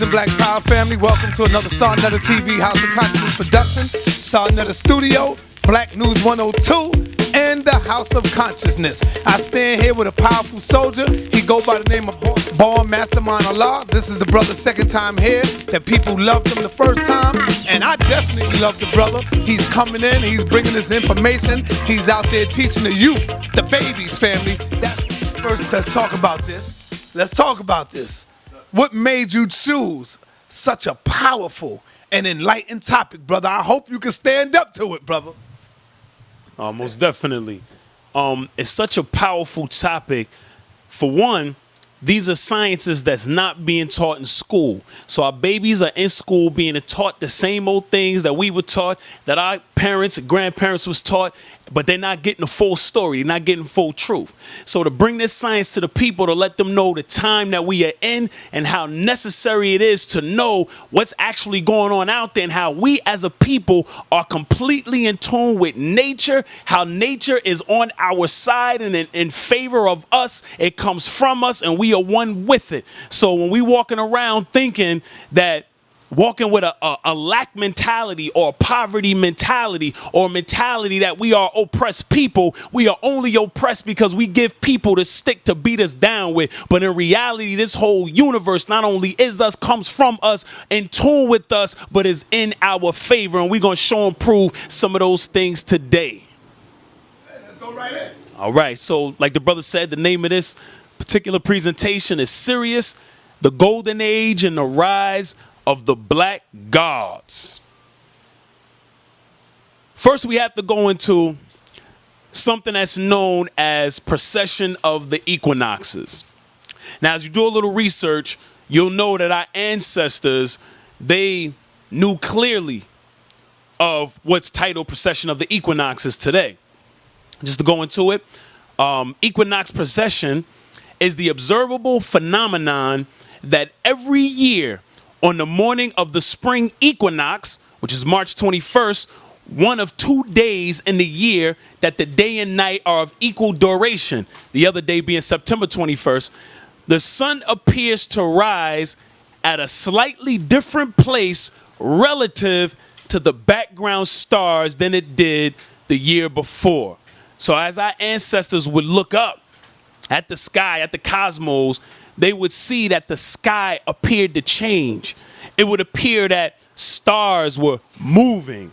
Peace and Black Power family. Welcome to another Sarnetta TV House of Consciousness production. Sarnetta Studio, Black News 102, and the House of Consciousness. I stand here with a powerful soldier. He go by the name of Born MasterMind Allah. This is the brother's second time here. That people loved him the first time, and I definitely love the brother. He's coming in. He's bringing this information. He's out there teaching the youth, the babies, family. First, let's talk about this. Let's talk about this. What made you choose such a powerful and enlightened topic, brother? I hope you can stand up to it, brother. Most definitely. It's such a powerful topic. For one, these are sciences that's not being taught in school. So our babies are in school being taught the same old things that we were taught, that our parents and grandparents was taught, but they're not getting the full story. They're not getting full truth. So to bring this science to the people, to let them know the time that we are in and how necessary it is to know what's actually going on out there and how we as a people are completely in tune with nature, how nature is on our side and in favor of us. It comes from us and we are one with it. So when we walking around thinking that walking with a lack mentality or a poverty mentality or mentality that we are oppressed people, we are only oppressed because we give people the stick to beat us down with. But in reality, this whole universe not only is us, comes from us, in tune with us, but is in our favor. And we're going to show and prove some of those things today. Let's go right in. All right. So like the brother said, the name of this particular presentation is Sirius, the Golden Age and the Rise of the Black Gods. First, we have to go into something that's known as precession of the equinoxes. Now, as you do a little research, you'll know that our ancestors, they knew clearly of what's titled precession of the equinoxes today. Just to go into it, equinox precession is the observable phenomenon that every year on the morning of the spring equinox, which is March 21st, one of 2 days in the year that the day and night are of equal duration, the other day being September 21st, the sun appears to rise at a slightly different place relative to the background stars than it did the year before. So as our ancestors would look up at the sky, at the cosmos, they would see that the sky appeared to change. It would appear that stars were moving.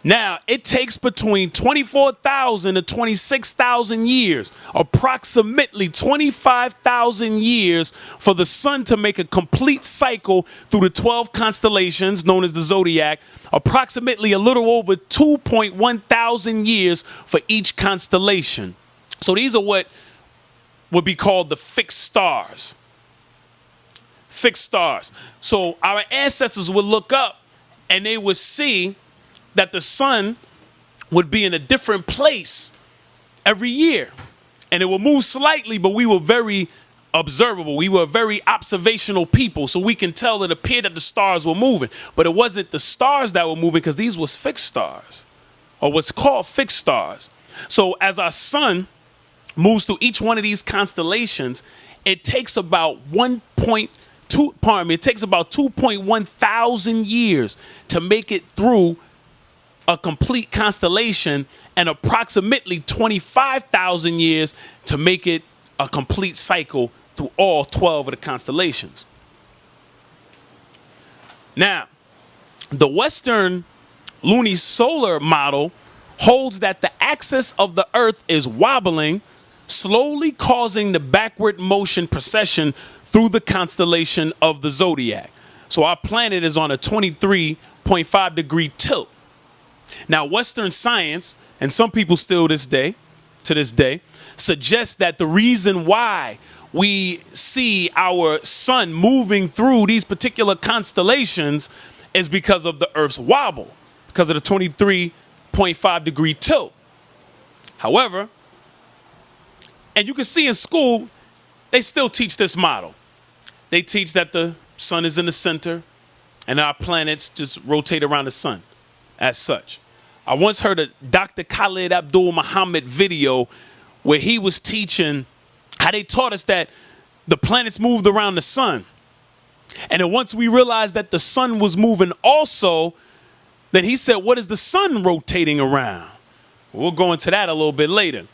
Now, it takes between 24,000 to 26,000 years, approximately 25,000 years, for the sun to make a complete cycle through the 12 constellations known as the zodiac, approximately a little over 2.1 thousand years for each constellation. So these are what would be called the fixed stars. Fixed stars. So our ancestors would look up and they would see that the sun would be in a different place every year. And it would move slightly, but we were very observable. We were a very observational people. So we can tell it appeared that the stars were moving. But it wasn't the stars that were moving because these was fixed stars, or what's called fixed stars. So as our sun moves through each one of these constellations, it takes about 2.1 thousand years to make it through a complete constellation, and approximately 25,000 years to make it a complete cycle through all 12 of the constellations. Now, the Western lunisolar model holds that the axis of the Earth is wobbling, slowly causing the backward motion precession through the constellation of the zodiac. So our planet is on a 23.5 degree tilt. Now, Western science, and some people still to this day, suggest that the reason why we see our sun moving through these particular constellations is because of the Earth's wobble, because of the 23.5 degree tilt. However, and you can see in school, they still teach this model. They teach that the sun is in the center and our planets just rotate around the sun as such. I once heard a Dr. Khalid Abdul Muhammad video where he was teaching how they taught us that the planets moved around the sun. And then once we realized that the sun was moving also, then he said, what is the sun rotating around? We'll go into that a little bit later.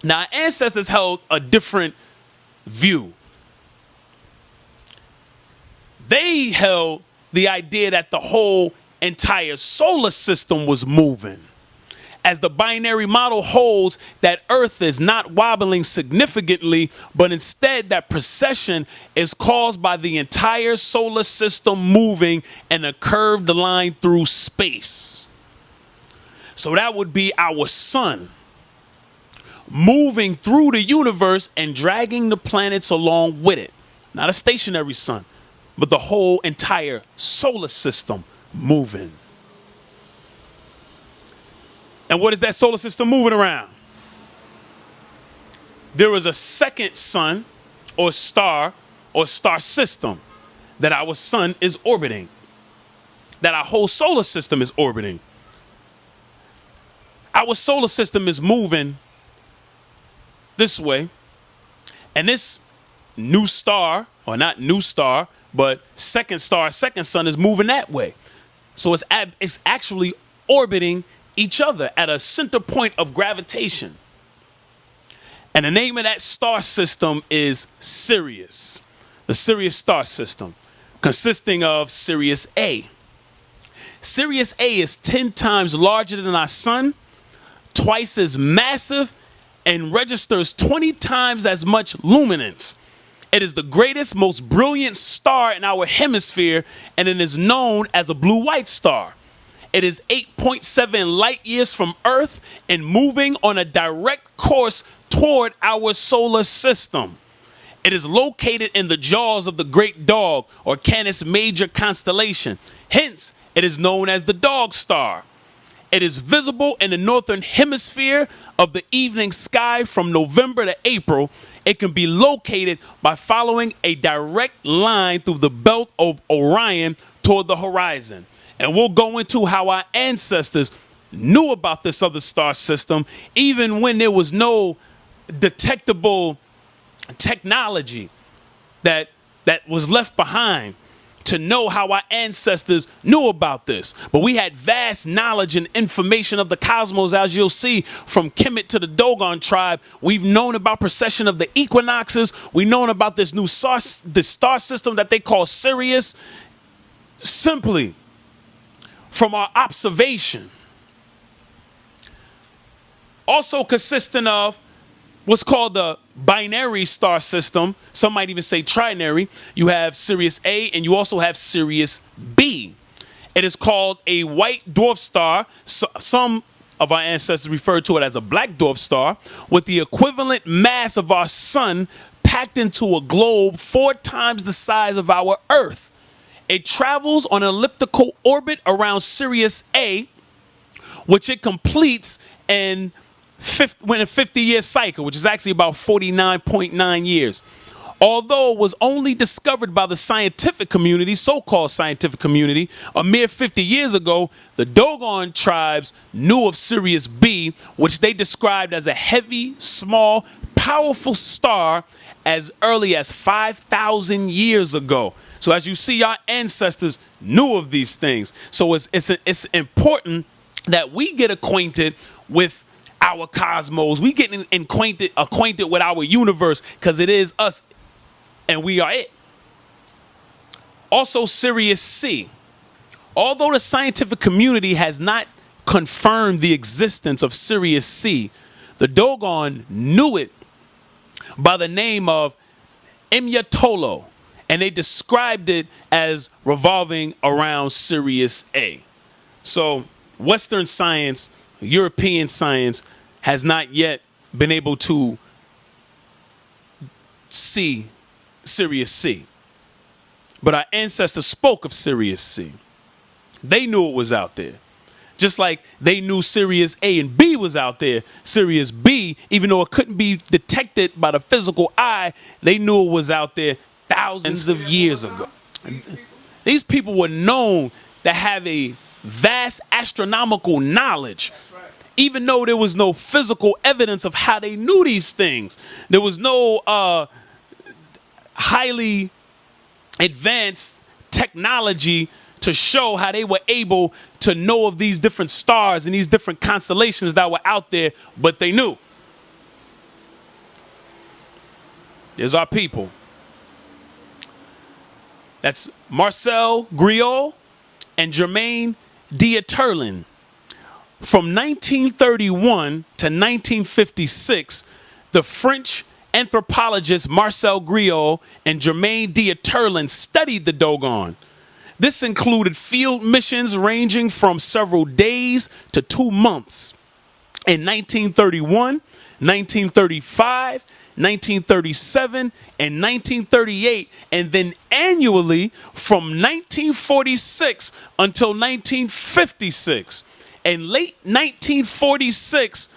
Now, our ancestors held a different view. They held the idea that the whole entire solar system was moving, as the binary model holds that Earth is not wobbling significantly, but instead that precession is caused by the entire solar system moving in a curved line through space. So that would be our sun moving through the universe and dragging the planets along with it. Not a stationary sun, but the whole entire solar system moving. And what is that solar system moving around? There is a second sun or star system that our sun is orbiting, that our whole solar system is orbiting. Our solar system is moving this way, and this new star, or not new star, but second sun is moving that way. So it's actually orbiting each other at a center point of gravitation. And the name of that star system is Sirius, the Sirius star system, consisting of Sirius A. Sirius A is 10 times larger than our sun, twice as massive, and registers 20 times as much luminance. It is the greatest, most brilliant star in our hemisphere, and it is known as a blue-white star. It is 8.7 light years from Earth and moving on a direct course toward our solar system. It is located in the jaws of the Great Dog, or Canis Major constellation. Hence, it is known as the Dog Star. It is visible in the northern hemisphere of the evening sky from November to April. It can be located by following a direct line through the belt of Orion toward the horizon. And we'll go into how our ancestors knew about this other star system, even when there was no detectable technology that was left behind to know how our ancestors knew about this. But we had vast knowledge and information of the cosmos, as you'll see, from Kemet to the Dogon tribe. We've known about precession of the equinoxes. We've known about this new star system that they call Sirius, simply from our observation. Also consisting of what's called the binary star system. Some might even say trinary. You have Sirius A and you also have Sirius B. It is called a white dwarf star. Some of our ancestors refer to it as a black dwarf star, with the equivalent mass of our sun packed into a globe 4 times the size of our Earth. It travels on an elliptical orbit around Sirius A, which it completes in a 50-year cycle, which is actually about 49.9 years. Although it was only discovered by the scientific community, so-called scientific community, a mere 50 years ago, the Dogon tribes knew of Sirius B, which they described as a heavy, small, powerful star as early as 5,000 years ago. So as you see, our ancestors knew of these things. So it's important that we get acquainted with our cosmos. We get acquainted with our universe, because it is us and we are it. Also, Sirius C. Although the scientific community has not confirmed the existence of Sirius C, the Dogon knew it by the name of Imyatolo, and they described it as revolving around Sirius A. So Western science, European science, has not yet been able to see Sirius C. But our ancestors spoke of Sirius C. They knew it was out there. Just like they knew Sirius A and B was out there, Sirius B, even though it couldn't be detected by the physical eye, they knew it was out there thousands of years ago. These people were known to have a vast astronomical knowledge, even though there was no physical evidence of how they knew these things. There was no highly advanced technology to show how they were able to know of these different stars and these different constellations that were out there, but they knew. There's our people. That's Marcel Griot and Germain Dieterlen. From 1931 to 1956, the French anthropologists Marcel Griot and Germain Dieterlen studied the Dogon. This included field missions ranging from several days to 2 months. In 1931, 1935, 1937, and 1938, and then annually from 1946 until 1956. In late 1946,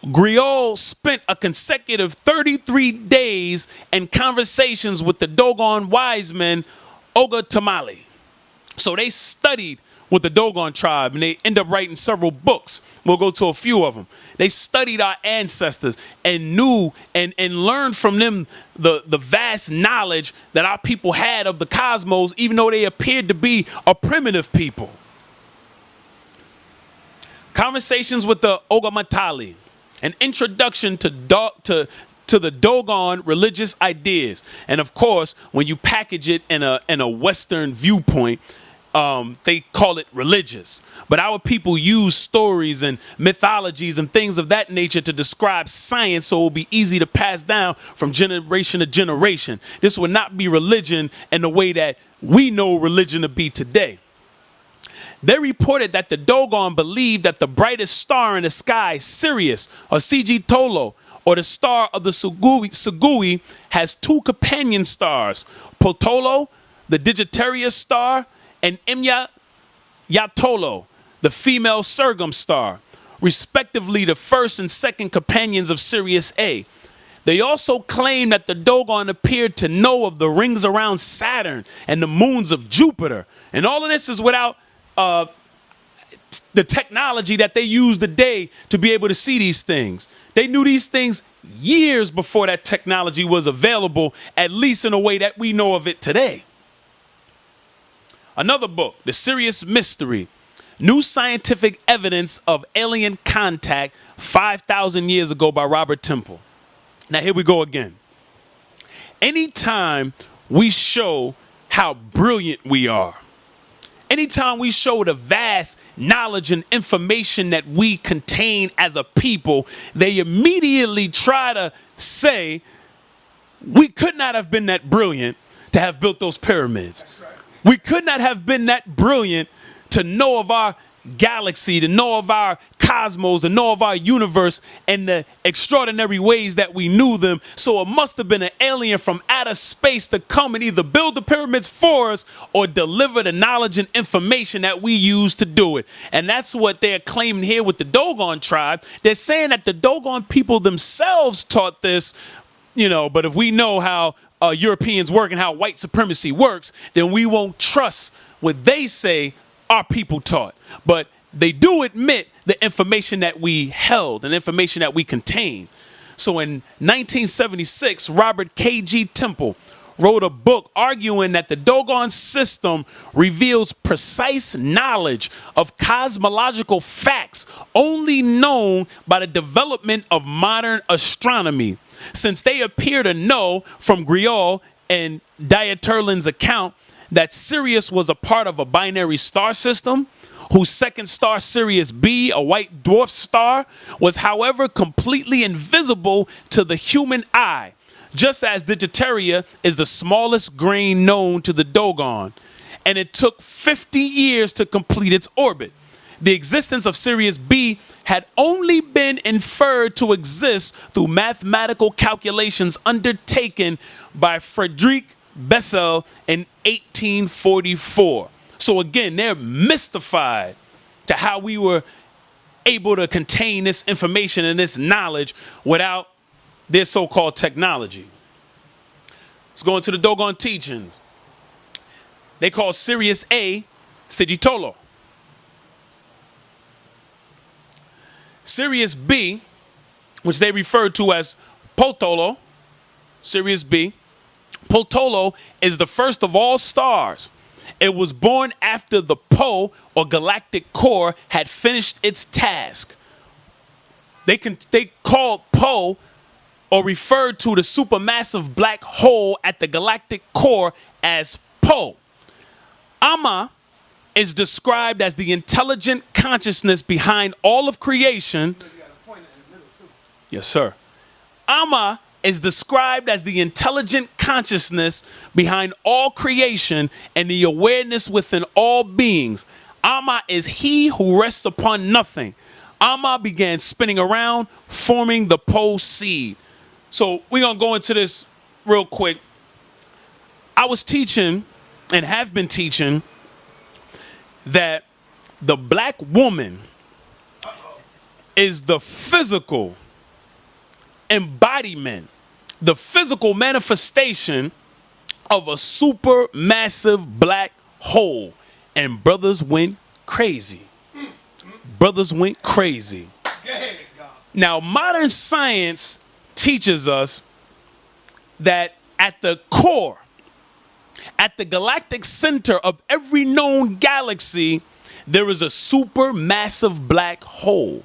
Griot spent a consecutive 33 days in conversations with the Dogon wise men, Oga Tamale. So they studied with the Dogon tribe, and they end up writing several books. We'll go to a few of them. They studied our ancestors and knew and learned from them the vast knowledge that our people had of the cosmos, even though they appeared to be a primitive people. Conversations with the Ogamatali, an introduction to the Dogon religious ideas. And of course, when you package it in a Western viewpoint, they call it religious. But our people use stories and mythologies and things of that nature to describe science, so it will be easy to pass down from generation to generation. This would not be religion in the way that we know religion to be today. They reported that the Dogon believed that the brightest star in the sky, Sirius, or CG Tolo, or the star of the Sugui, has 2 companion stars, Potolo, the Digiterius star, and Imya Yatolo, the female Surgum star, respectively the first and second companions of Sirius A. They also claim that the Dogon appeared to know of the rings around Saturn and the moons of Jupiter. And all of this is without the technology that they use today to be able to see these things. They knew these things years before that technology was available, at least in a way that we know of it today. Another book, The Sirius Mystery, New Scientific Evidence of Alien Contact 5,000 Years Ago by Robert Temple. Now here we go again. Anytime we show how brilliant we are, anytime we show the vast knowledge and information that we contain as a people, they immediately try to say we could not have been that brilliant to have built those pyramids. That's right. We could not have been that brilliant to know of our galaxy, to know of our cosmos, to know of our universe and the extraordinary ways that we knew them. So it must have been an alien from outer space to come and either build the pyramids for us or deliver the knowledge and information that we use to do it. And that's what they're claiming here with the Dogon tribe. They're saying that the Dogon people themselves taught this, but if we know how Europeans work and how white supremacy works, then we won't trust what they say our people taught. But they do admit the information that we held and information that we contain. So in 1976, Robert K.G. Temple wrote a book arguing that the Dogon system reveals precise knowledge of cosmological facts only known by the development of modern astronomy, since they appear to know from Griot and Dieterlen's account that Sirius was a part of a binary star system, whose second star, Sirius B, a white dwarf star, was, however, completely invisible to the human eye, just as Digitaria is the smallest grain known to the Dogon, and it took 50 years to complete its orbit. The existence of Sirius B had only been inferred to exist through mathematical calculations undertaken by Frederick Bessel in 1844. So again, they're mystified to how we were able to contain this information and this knowledge without their so-called technology. Let's go into the Dogon teachings. They call Sirius A Sigitolo. Sirius B, which they refer to as Potolo, Sirius B, Potolo is the first of all stars. It was born after the Po, or galactic core, had finished its task. They called Po, or referred to the supermassive black hole at the galactic core as Po. Ama is described as the intelligent consciousness behind all of creation. Yes, sir. Ama is described as the intelligent consciousness behind all creation and the awareness within all beings. Ama is he who rests upon nothing. Ama began spinning around, forming the Po seed. So we're going to go into this real quick. I was teaching and have been teaching that the black woman is the physical embodiment, the physical manifestation of a super massive black hole. And brothers went crazy. Brothers went crazy. Now, modern science teaches us that at the core, at the galactic center of every known galaxy, there is a super massive black hole.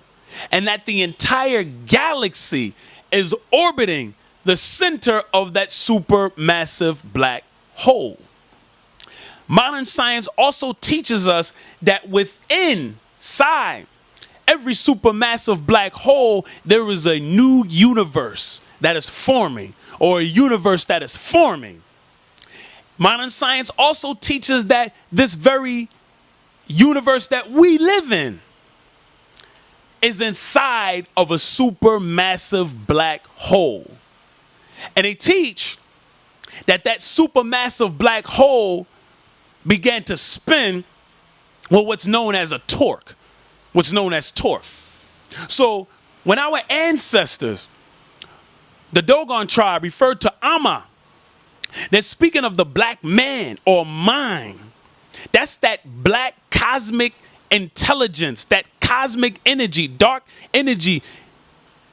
And that the entire galaxy is orbiting the center of that super massive black hole. Modern science also teaches us that inside every supermassive black hole, there is a new universe that is forming, or a universe that is forming. Modern science also teaches that this very universe that we live in is inside of a supermassive black hole. And they teach that that supermassive black hole began to spin with what's known as a torque. What's known as torque. So when our ancestors, the Dogon tribe, referred to Ama, they're speaking of the black man or mind. That's that black cosmic intelligence, that cosmic energy, dark energy,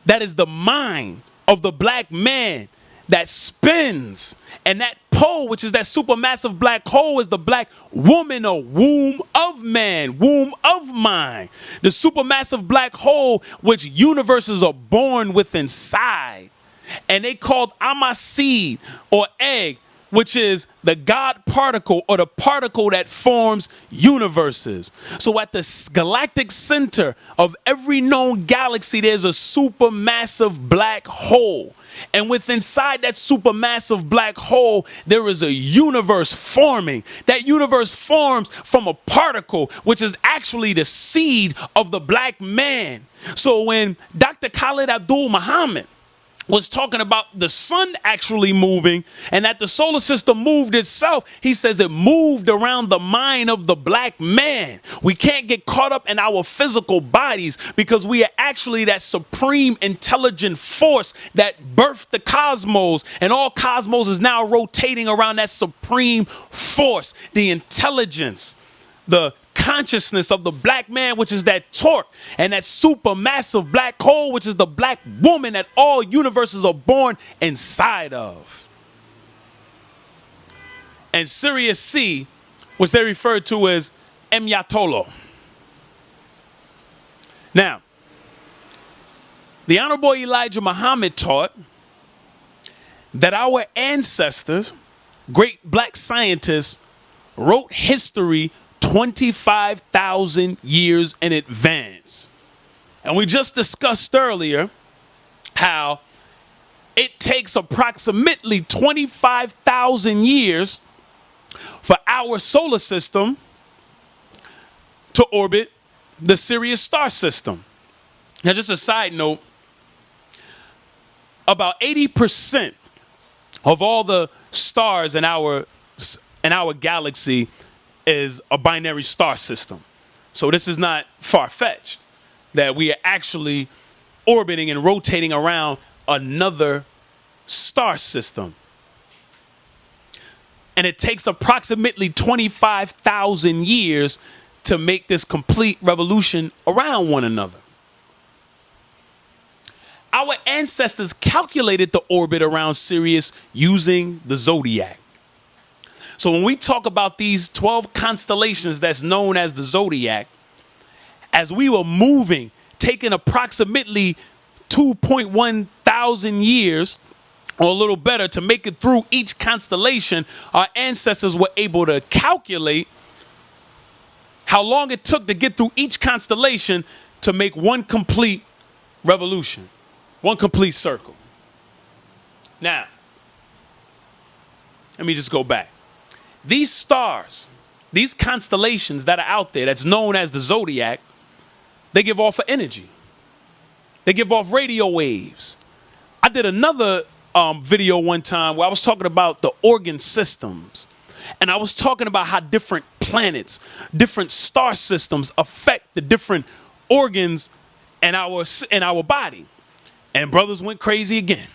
that is the mind of the black man that spins. And that pole, which is that supermassive black hole, is the black woman, or womb of man, womb of mind. The supermassive black hole, which universes are born with inside. And they called Ama seed, or egg, which is the God particle, or the particle that forms universes. So at the galactic center of every known galaxy, there's a supermassive black hole. And within inside that supermassive black hole, there is a universe forming. That universe forms from a particle, which is actually the seed of the black man. So when Dr. Khalid Abdul Muhammad was talking about the sun actually moving and that the solar system moved itself, he says it moved around the mind of the black man. We can't get caught up in our physical bodies because we are actually that supreme intelligent force that birthed the cosmos, and all cosmos is now rotating around that supreme force, the intelligence, the consciousness of the black man, which is that torque, and that supermassive black hole, which is the black woman that all universes are born inside of. And Sirius C, which they referred to as Emyatolo. Now, the Honorable Elijah Muhammad taught that our ancestors, great black scientists, wrote history 25,000 years in advance. And we just discussed earlier how it takes approximately 25,000 years for our solar system to orbit the Sirius star system. Now, just a side note, about 80% of all the stars in our galaxy is a binary star system. So this is not far-fetched that we are actually orbiting and rotating around another star system. And it takes approximately 25,000 years to make this complete revolution around one another. Our ancestors calculated the orbit around Sirius using the zodiac. So when we talk about these 12 constellations that's known as the zodiac, as we were moving, taking approximately 2.1 thousand years or a little better to make it through each constellation, our ancestors were able to calculate how long it took to get through each constellation to make one complete revolution, one complete circle. Now, let me just go back. These stars, these constellations that are out there that's known as the zodiac, they give off energy. They give off radio waves. I did another video one time where I was talking about the organ systems. And I was talking about how different planets, different star systems affect the different organs in our body. And brothers went crazy again.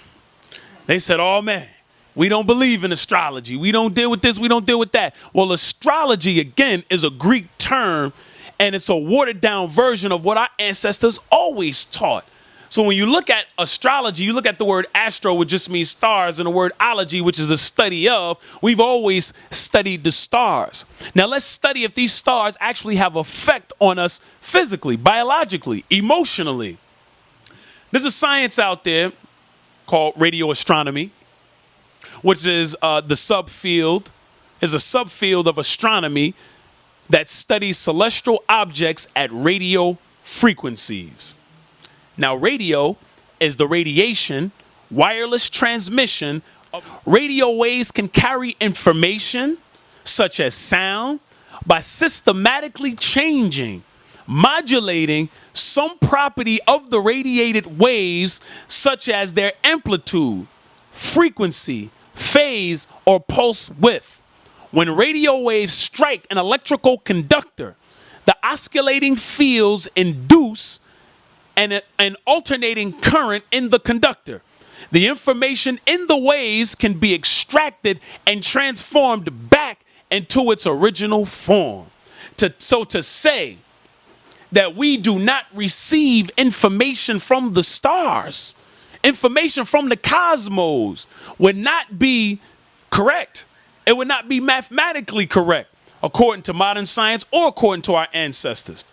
They said, oh man, we don't believe in astrology. We don't deal with this. We don't deal with that. Well, astrology, again, is a Greek term, and it's a watered down version of what our ancestors always taught. So when you look at astrology, you look at the word astro, which just means stars, and the word ology, which is the study of. We've always studied the stars. Now let's study if these stars actually have effect on us physically, biologically, emotionally. There's a science out there called radio astronomy, which is a subfield of astronomy that studies celestial objects at radio frequencies. Now, radio is the radiation, wireless transmission. Radio waves can carry information, such as sound, by systematically changing, modulating some property of the radiated waves, such as their amplitude, frequency, phase, or pulse width. When radio waves strike an electrical conductor, the oscillating fields induce an alternating current in the conductor. The information in the waves can be extracted and transformed back into its original form. So to say that we do not receive information from the stars, information from the cosmos, would not be correct. It would not be mathematically correct, according to modern science or according to our ancestors.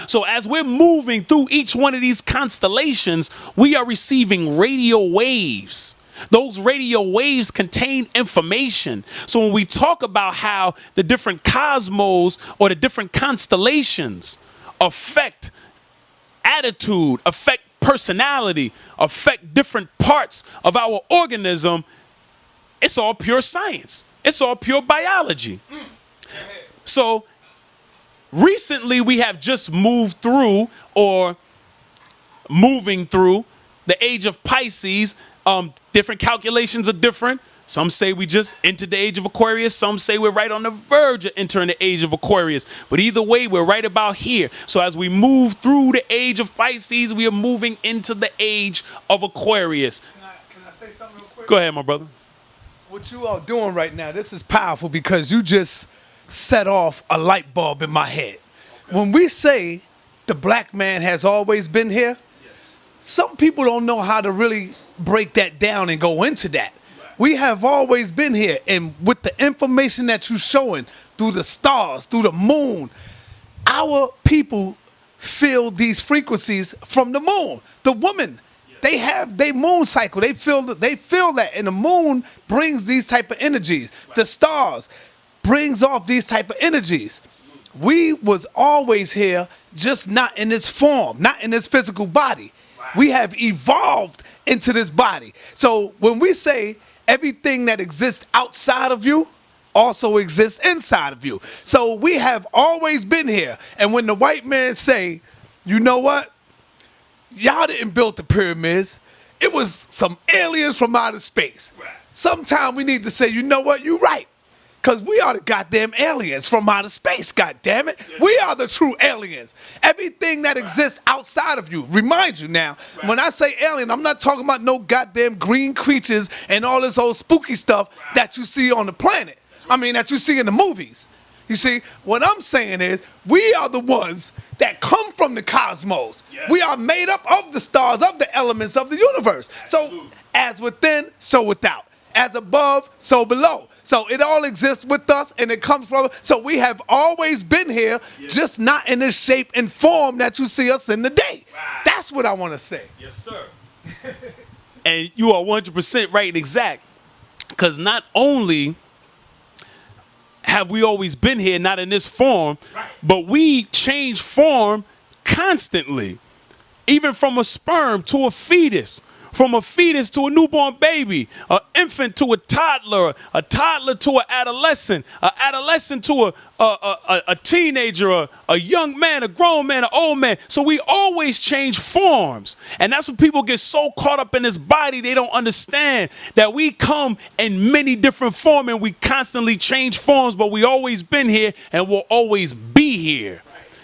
So as we're moving through each one of these constellations, we are receiving radio waves. Those radio waves contain information. So when we talk about how the different cosmos or the different constellations affect attitude, affect personality, affect different parts of our organism, it's all pure science. It's all pure biology. So recently, we have just moved through or moving through the age of Pisces. Different calculations are different. Some say we just entered the age of Aquarius. Some say we're right on the verge of entering the age of Aquarius. But either way, we're right about here. So as we move through the age of Pisces, we are moving into the age of Aquarius. Can I say something real quick? Go ahead, my brother. What you are doing right now, this is powerful because you just set off a light bulb in my head. Okay. When we say the black man has always been here, yes, some people don't know how to really break that down and go into that. Right. We have always been here, and with the information that you're showing through the stars, through the moon, our people feel these frequencies from the moon. The woman, yes, they have their moon cycle. They feel that, and the moon brings these type of energies. Right. The stars brings off these type of energies. We was always here, just not in this form, not in this physical body. Wow. We have evolved into this body. So when we say everything that exists outside of you also exists inside of you. So we have always been here. And when the white man say, you know what? Y'all didn't build the pyramids. It was some aliens from outer space. Right. Sometime we need to say, you know what? You're right. Because we are the goddamn aliens from outer space, goddammit. Yes. We are the true aliens. Everything that exists outside of you. Remind you now, when I say alien, I'm not talking about no goddamn green creatures and all this old spooky stuff that you see on the planet. I mean, that you see in the movies. You see, what I'm saying is we are the ones that come from the cosmos. Yes. We are made up of the stars, of the elements of the universe. Absolutely. So as within, so without. As above, so below. So it all exists with us and it comes from, so we have always been here, just not in this shape and form that you see us in today. Right. That's what I want to say. Yes, sir. And you are 100% right and exact. Because not only have we always been here, not in this form, but we change form constantly. Even from a sperm to a fetus. From a fetus to a newborn baby, an infant to a toddler to an adolescent to a teenager, a young man, a grown man, an old man. So we always change forms. And that's when people get so caught up in this body, they don't understand that we come in many different forms and we constantly change forms, but we always been here and will always be here.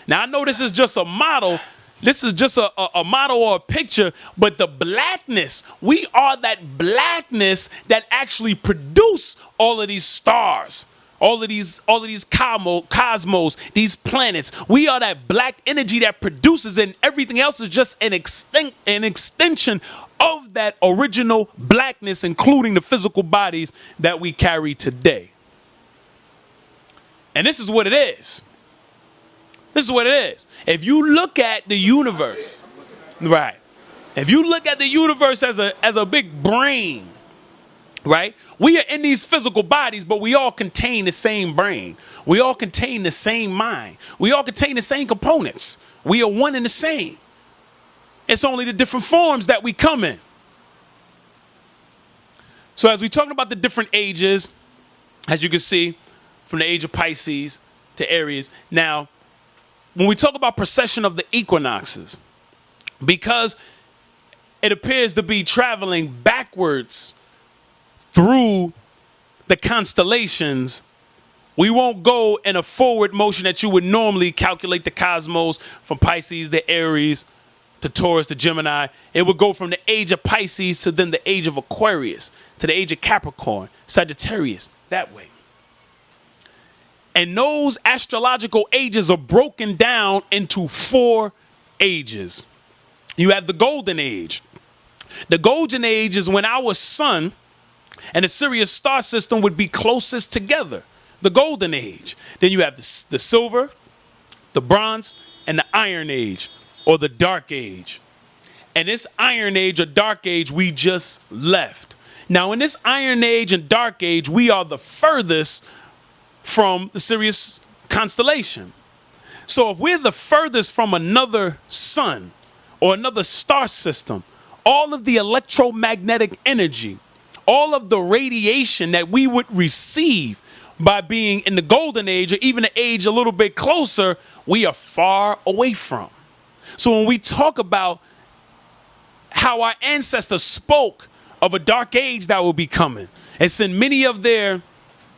Now, I know this is just a model. This is just a model or a picture, but the blackness, we are that blackness that actually produce all of these stars, all of these cosmos, these planets. We are that black energy that produces, and everything else is just an extension of that original blackness, including the physical bodies that we carry today. And this is what it is. This is what it is. If you look at the universe, right? If you look at the universe as a big brain, right? We are in these physical bodies, but we all contain the same brain. We all contain the same mind. We all contain the same components. We are one and the same. It's only the different forms that we come in. So as we talk about the different ages, as you can see, from the age of Pisces to Aries, now, when we talk about precession of the equinoxes, because it appears to be traveling backwards through the constellations, we won't go in a forward motion that you would normally calculate the cosmos from Pisces to Aries to Taurus to Gemini. It would go from the age of Pisces to then the age of Aquarius to the age of Capricorn, Sagittarius, that way. And those astrological ages are broken down into 4 ages. You have the golden age. The golden age is when our sun and the Sirius star system would be closest together. The golden age. Then you have the silver, the bronze, and the iron age, or the dark age. And this iron age or dark age we just left. Now in this iron age and dark age, we are the furthest from the Sirius constellation. So if we're the furthest from another sun or another star system, all of the electromagnetic energy, all of the radiation that we would receive by being in the golden age or even the age a little bit closer, we are far away from. So when we talk about how our ancestors spoke of a dark age that will be coming, it's in many of their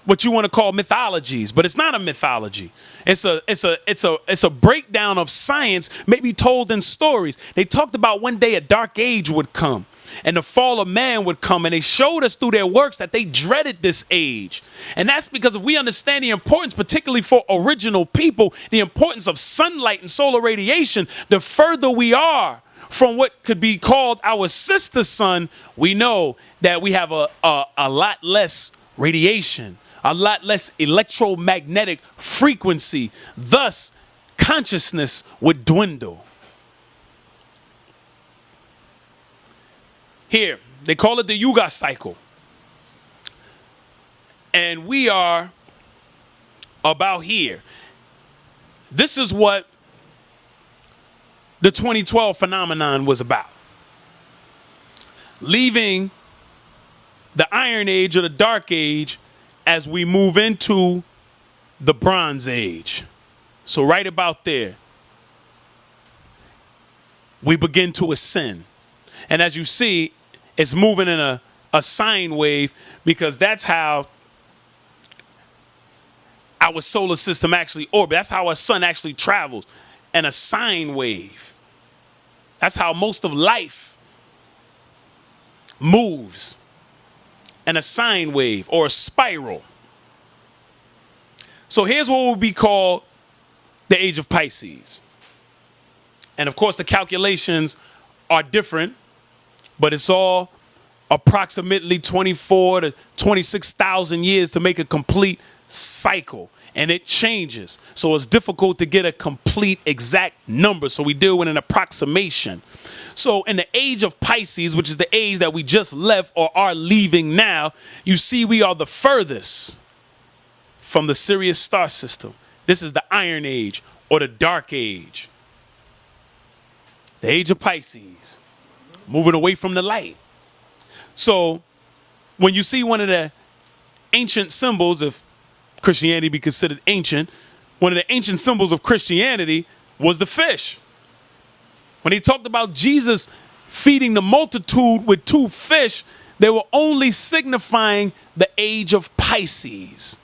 what you want to call mythologies, but it's not a mythology. It's a breakdown of science, maybe told in stories. They talked about one day a dark age would come and the fall of man would come, and they showed us through their works that they dreaded this age. And that's because if we understand the importance, particularly for original people, the importance of sunlight and solar radiation, the further we are from what could be called our sister sun, we know that we have a lot less radiation, a lot less electromagnetic frequency. Thus, consciousness would dwindle. Here, they call it the Yuga cycle. And we are about here. This is what the 2012 phenomenon was about. Leaving the Iron Age or the Dark Age as we move into the Bronze Age. So right about there, we begin to ascend. And as you see, it's moving in a sine wave, because that's how our solar system actually orbits. That's how our sun actually travels, in a sine wave. That's how most of life moves, in a sine wave or a spiral. So here's what would be called the age of Pisces. And of course, the calculations are different, but it's all approximately 24 to 26,000 years to make a complete cycle. And it changes. So it's difficult to get a complete exact number. So we deal with an approximation. So in the age of Pisces, which is the age that we just left or are leaving now, you see we are the furthest from the Sirius star system. This is the Iron Age or the Dark Age. The age of Pisces, moving away from the light. So when you see one of the ancient symbols, if Christianity be considered ancient, one of the ancient symbols of Christianity was the fish. When he talked about Jesus feeding the multitude with 2 fish, they were only signifying the age of Pisces.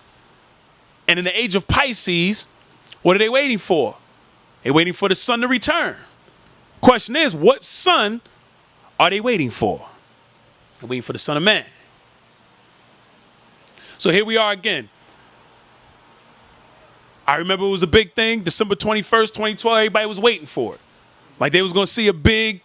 And in the age of Pisces, what are they waiting for? They're waiting for the sun to return. Question is, what sun are they waiting for? They're waiting for the Son of Man. So here we are again. I remember it was a big thing, December 21st, 2012, everybody was waiting for it. Like they was going to see a big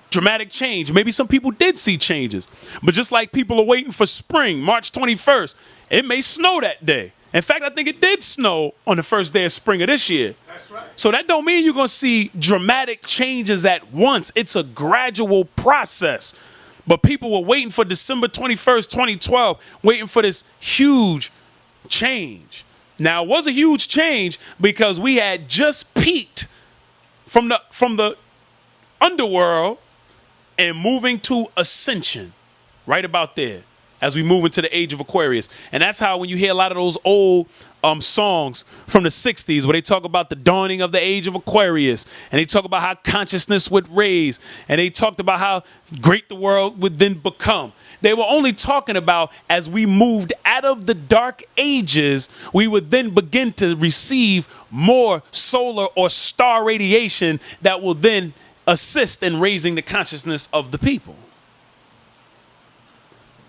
dramatic change. Maybe some people did see changes. But just like people are waiting for spring, March 21st, it may snow that day. In fact, I think it did snow on the first day of spring of this year. That's right. So that don't mean you're going to see dramatic changes at once. It's a gradual process. But people were waiting for December 21st, 2012, waiting for this huge change. Now, it was a huge change because we had just peaked from the underworld and moving to ascension right about there as we move into the age of Aquarius. And that's how when you hear a lot of those old songs from the 60s where they talk about the dawning of the age of Aquarius, and they talk about how consciousness would raise, and they talked about how great the world would then become. They were only talking about as we moved out of the dark ages, we would then begin to receive more solar or star radiation that will then assist in raising the consciousness of the people.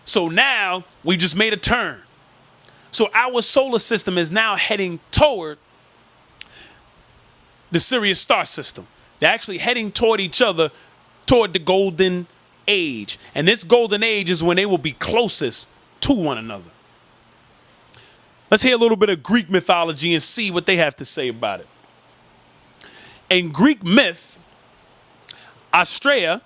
So now we just made a turn. So our solar system is now heading toward the Sirius star system. They're actually heading toward each other, toward the golden age. And this golden age is when they will be closest to one another. Let's hear a little bit of Greek mythology and see what they have to say about it. In Greek myth, Astrea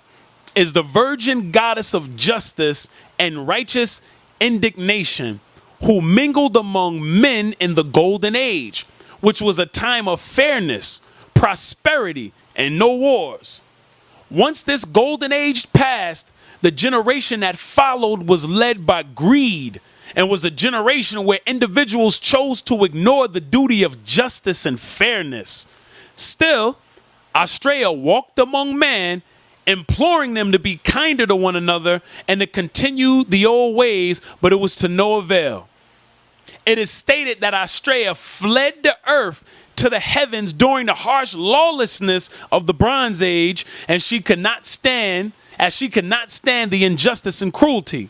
is the virgin goddess of justice and righteous indignation who mingled among men in the golden age, which was a time of fairness, prosperity, and no wars. Once this golden age passed, the generation that followed was led by greed and was a generation where individuals chose to ignore the duty of justice and fairness. Still, Astrea walked among men, imploring them to be kinder to one another and to continue the old ways, but it was to no avail. It is stated that Astrea fled the earth to the heavens during the harsh lawlessness of the Bronze Age, and she could not stand the injustice and cruelty.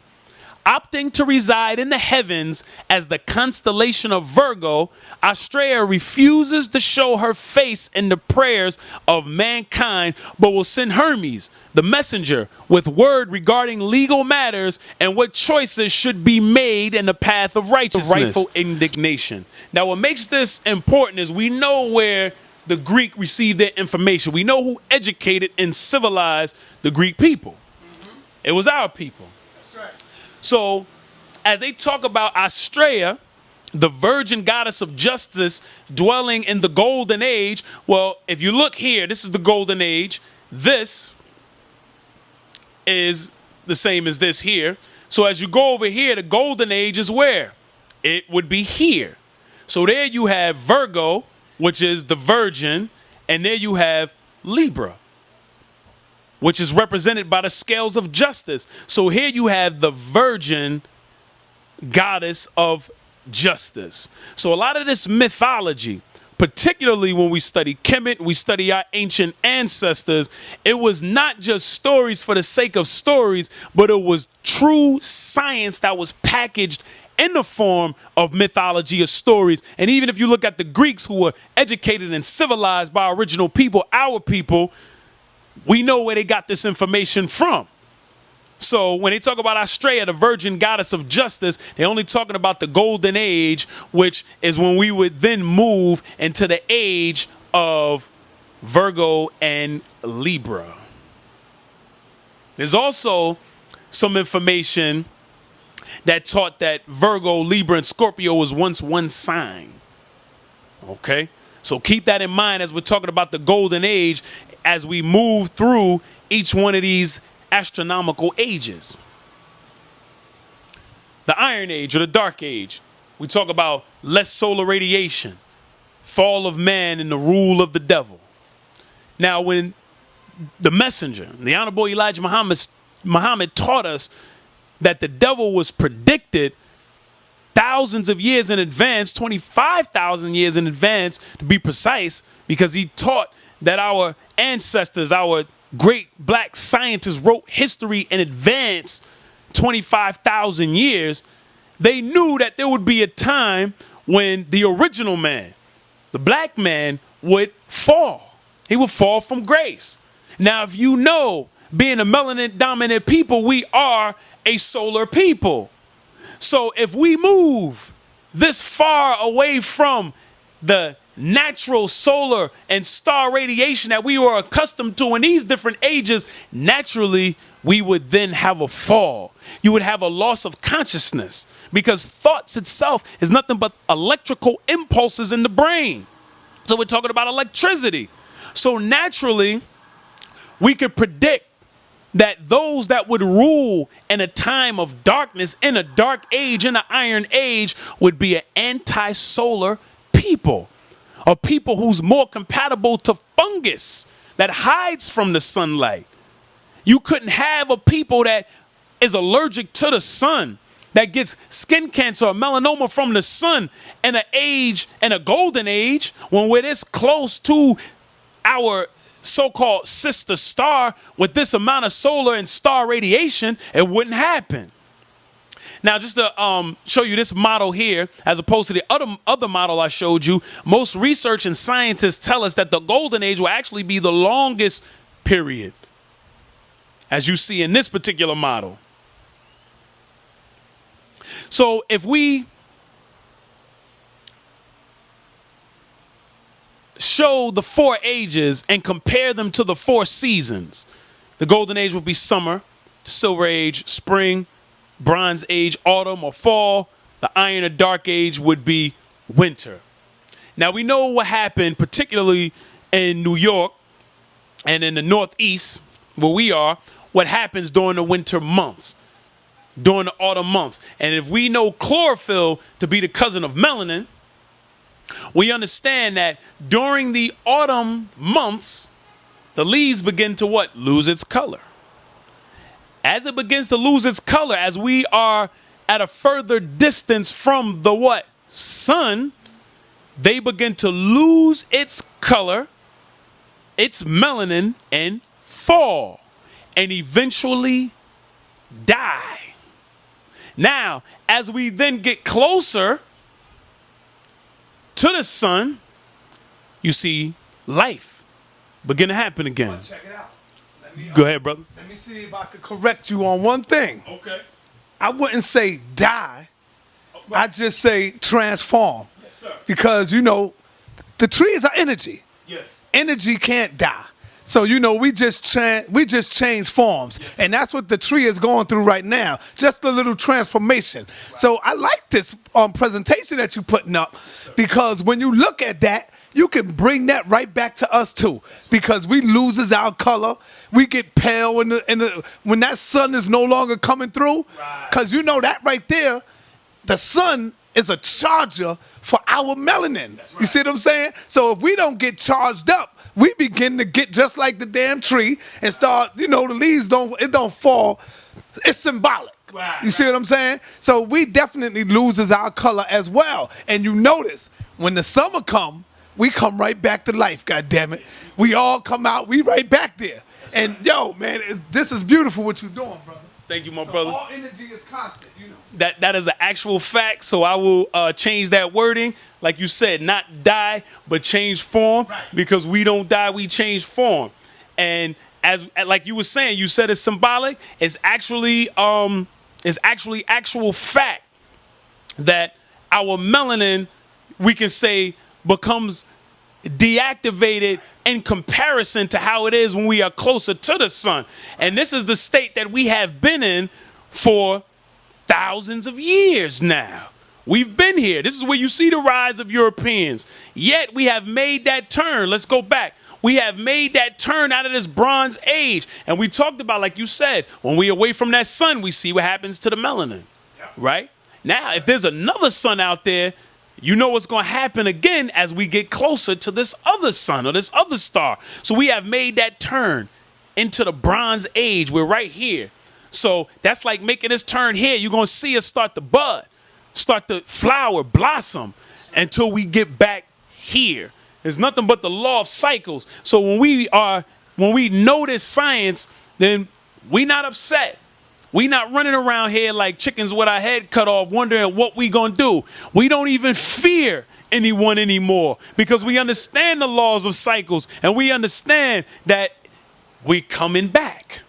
Opting to reside in the heavens as the constellation of Virgo, Astrea refuses to show her face in the prayers of mankind, but will send Hermes, the messenger, with word regarding legal matters and what choices should be made in the path of righteousness. Rightful indignation. Now, what makes this important is we know where the Greek received their information. We know who educated and civilized the Greek people. It was our people. So, as they talk about Astrea, the virgin goddess of justice dwelling in the golden age, well, if you look here, this is the golden age. This is the same as this here. So, as you go over here, the golden age is where? It would be here. So, there you have Virgo, which is the virgin, and there you have Libra, which is represented by the scales of justice. So here you have the virgin goddess of justice. So a lot of this mythology, particularly when we study Kemet, we study our ancient ancestors, it was not just stories for the sake of stories, but it was true science that was packaged in the form of mythology or stories. And even if you look at the Greeks, who were educated and civilized by original people, our people, we know where they got this information from. So when they talk about Astrea, the virgin goddess of justice, they're only talking about the golden age, which is when we would then move into the age of Virgo and Libra. There's also some information that taught that Virgo, Libra, and Scorpio was once one sign. Okay? So keep that in mind as we're talking about the golden age as we move through each one of these astronomical ages. The Iron Age or the Dark Age, we talk about less solar radiation, fall of man and the rule of the devil. Now, when the messenger, the Honorable Elijah Muhammad taught us that the devil was predicted thousands of years in advance, 25,000 years in advance to be precise, because he taught that our ancestors, our great black scientists wrote history in advance 25,000 years. They knew that there would be a time when the original man, the black man, would fall. He would fall from grace. Now, if you know, being a melanin dominant people, we are a solar people. So if we move this far away from the natural solar and star radiation that we were accustomed to in these different ages, naturally, we would then have a fall. You would have a loss of consciousness, because thoughts itself is nothing but electrical impulses in the brain. So we're talking about electricity. So naturally, we could predict that those that would rule in a time of darkness, in a dark age, in the Iron Age, would be an anti-solar people, or people who's more compatible to fungus that hides from the sunlight. You couldn't have a people that is allergic to the sun, that gets skin cancer or melanoma from the sun in an age, in a golden age, when we're this close to our so-called sister star with this amount of solar and star radiation. It wouldn't happen. Now, just to show you this model here, as opposed to the other model I showed you, most research and scientists tell us that the golden age will actually be the longest period, as you see in this particular model. So if we show the four ages and compare them to the four seasons, the golden age would be summer, the silver age, spring, bronze age, autumn or fall. The iron or dark age would be winter. Now we know what happened, particularly in New York and in the Northeast where we are, what happens during the winter months, during the autumn months. And if we know chlorophyll to be the cousin of melanin, we understand that during the autumn months, the leaves begin to what? Lose its color. As it begins to lose its color, as we are at a further distance from the what? Sun, they begin to lose its color, its melanin, and fall, and eventually die. Now, as we then get closer to the sun, you see life begin to happen again. Check it out. Go ahead, brother. Let me see if I could correct you on one thing. Okay. I wouldn't say die. I just say transform. Yes, sir. Because, you know, the trees are energy. Yes. Energy can't die. So, you know, we just change forms. Yes. And that's what the tree is going through right now. Just a little transformation. Right. So I like this presentation that you're putting up, because when you look at that, you can bring that right back to us too, because we loses our color. We get pale when that sun is no longer coming through. Because you know that right there, the sun is a charger for our melanin. Right. You see what I'm saying? So if we don't get charged up, we begin to get just like the damn tree and start, you know, the leaves don't fall. It's symbolic. Right, you see what I'm saying? So we definitely loses our color as well. And you notice when the summer come, we come right back to life, goddammit. We all come out, we right back there. That's and right. Yo, man, this is beautiful what you're doing, brother. Thank you, my So brother. all energy is constant, you know. That is an actual fact, so I will change that wording. Like you said, not die, but change form. Right. Because we don't die, we change form. And as like you were saying, you said it's symbolic. It's actually actual fact that our melanin, we can say, becomes deactivated in comparison to how it is when we are closer to the sun. And this is the state that we have been in for thousands of years now. We've been here. This is where you see the rise of Europeans. Yet we have made that turn. Let's go back. We have made that turn out of this Bronze Age. And we talked about, like you said, when we're away from that sun, we see what happens to the melanin. Yep. Right? Now, if there's another sun out there, you know what's going to happen again as we get closer to this other sun or this other star. So we have made that turn into the Bronze Age. We're right here. So that's like making this turn here. You're going to see us start to bud, start to flower, blossom until we get back here. There's nothing but the law of cycles. So when we know this science, then we're not upset. We not running around here like chickens with our head cut off, wondering what we gonna do. We don't even fear anyone anymore because we understand the laws of cycles and we understand that we're coming back.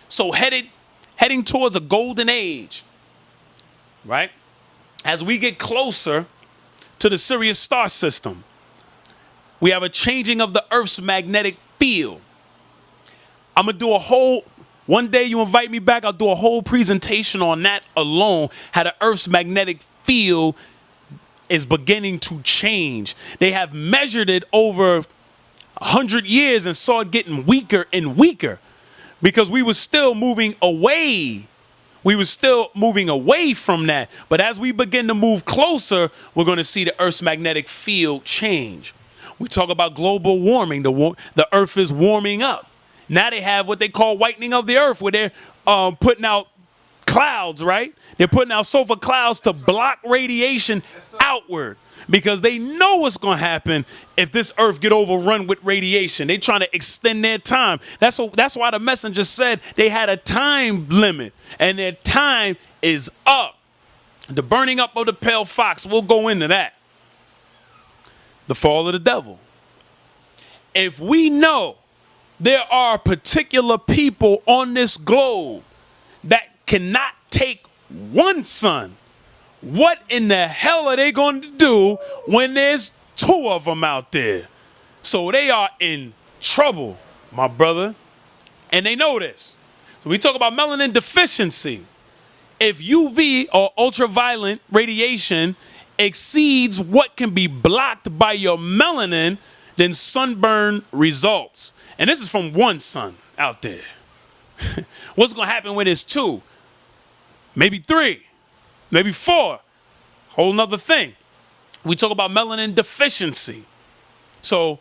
So heading towards a golden age, right? As we get closer to the Sirius star system, we have a changing of the Earth's magnetic field. I'm gonna do one day you invite me back, I'll do a whole presentation on that alone, how the Earth's magnetic field is beginning to change. They have measured it over 100 years and saw it getting weaker and weaker because we were still moving away. We were still moving away from that. But as we begin to move closer, we're going to see the Earth's magnetic field change. We talk about global warming. The Earth is warming up. Now they have what they call whitening of the Earth, where they're putting out clouds, right? They're putting out sulfur clouds to block radiation outward because they know what's going to happen if this Earth get overrun with radiation. They're trying to extend their time. That's why the messenger said they had a time limit, and their time is up. The burning up of the pale fox, we'll go into that. The fall of the devil. If we know there are particular people on this globe that cannot take one sun, what in the hell are they going to do when there's two of them out there? So they are in trouble, my brother. And they know this. So we talk about melanin deficiency. If UV or ultraviolet radiation exceeds what can be blocked by your melanin, then sunburn results. And this is from one sun out there. What's going to happen when there's two? Maybe three, maybe four. Whole nother thing. We talk about melanin deficiency. So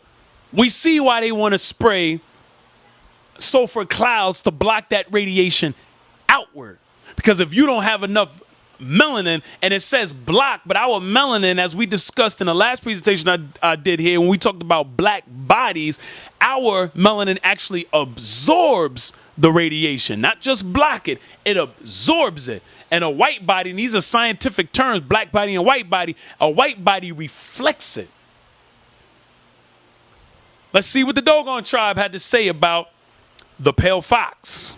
we see why they want to spray sulfur clouds to block that radiation outward. Because if you don't have enough melanin, and it says block, but our melanin, as we discussed in the last presentation I did here, when we talked about black bodies, our melanin actually absorbs the radiation, not just block it, it absorbs it. And a white body, and these are scientific terms, black body and white body, a white body reflects it. Let's see what the Dogon tribe had to say about the pale fox.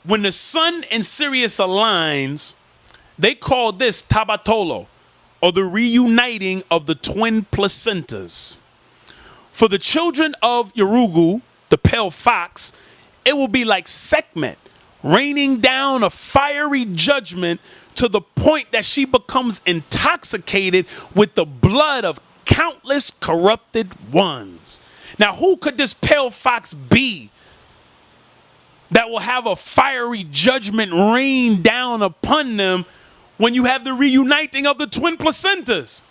When the sun and Sirius aligns, they call this Tabatolo, or the reuniting of the twin placentas. For the children of Yorugu, the pale fox, it will be like Sekhmet, raining down a fiery judgment to the point that she becomes intoxicated with the blood of countless corrupted ones. Now, who could this pale fox be that will have a fiery judgment rain down upon them when you have the reuniting of the twin placentas?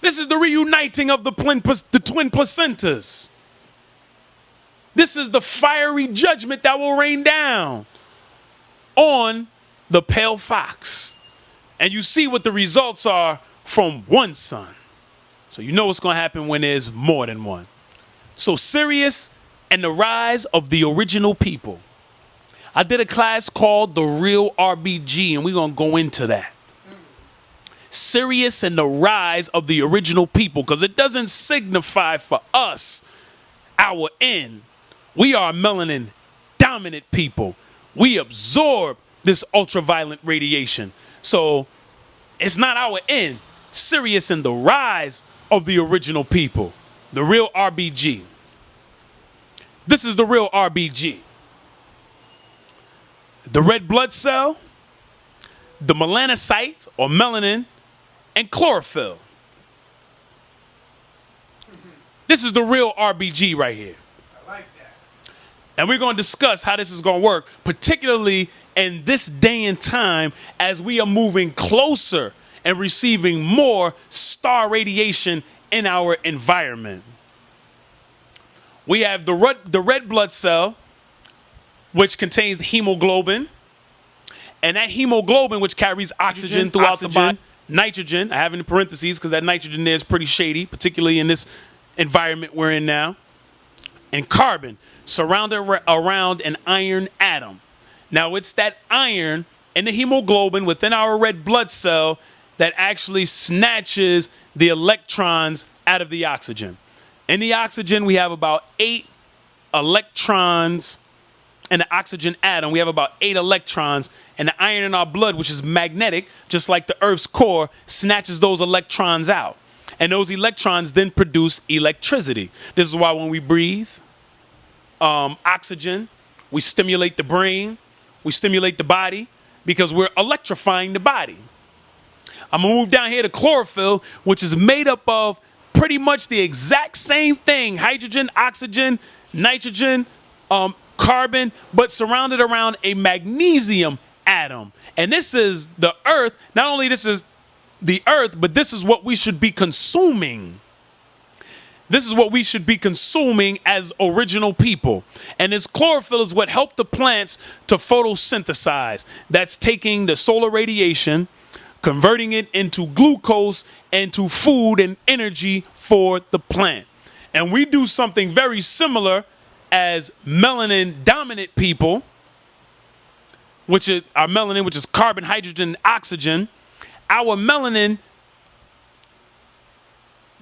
This is the reuniting of the twin placentas. This is the fiery judgment that will rain down on the pale fox. And you see what the results are from one sun. So you know what's going to happen when there's more than one. So Sirius and the rise of the original people. I did a class called The Real RBG, and we're going to go into that. Sirius and the rise of the original people, because it doesn't signify for us our end. We are melanin dominant people. We absorb this ultraviolet radiation. So it's not our end. Sirius and the rise of the original people. The real RBG. This is the real RBG. The red blood cell, the melanocytes or melanin, and chlorophyll. This is the real RBG right here. I like that. And we're going to discuss how this is going to work, particularly in this day and time as we are moving closer and receiving more star radiation in our environment. We have the red blood cell, which contains the hemoglobin. And that hemoglobin, which carries oxygen throughout the body, nitrogen, I have in parentheses because that nitrogen there is pretty shady, particularly in this environment we're in now, and carbon, surrounded around an iron atom. Now, it's that iron in the hemoglobin within our red blood cell that actually snatches the electrons out of the oxygen. In the oxygen, we have about 8 electrons. In the oxygen atom, we have about 8 electrons. And the iron in our blood, which is magnetic, just like the Earth's core, snatches those electrons out. And those electrons then produce electricity. This is why when we breathe oxygen, we stimulate the brain, we stimulate the body, because we're electrifying the body. I'm going to move down here to chlorophyll, which is made up of pretty much the exact same thing. Hydrogen, oxygen, nitrogen, carbon, but surrounded around a magnesium atom. And this is the Earth. Not only this is the Earth, but this is what we should be consuming. This is what we should be consuming as original people. And this chlorophyll is what helped the plants to photosynthesize. That's taking the solar radiation, converting it into glucose, into food and energy for the plant. And we do something very similar as melanin dominant people, which is our melanin, which is carbon, hydrogen, and oxygen. Our melanin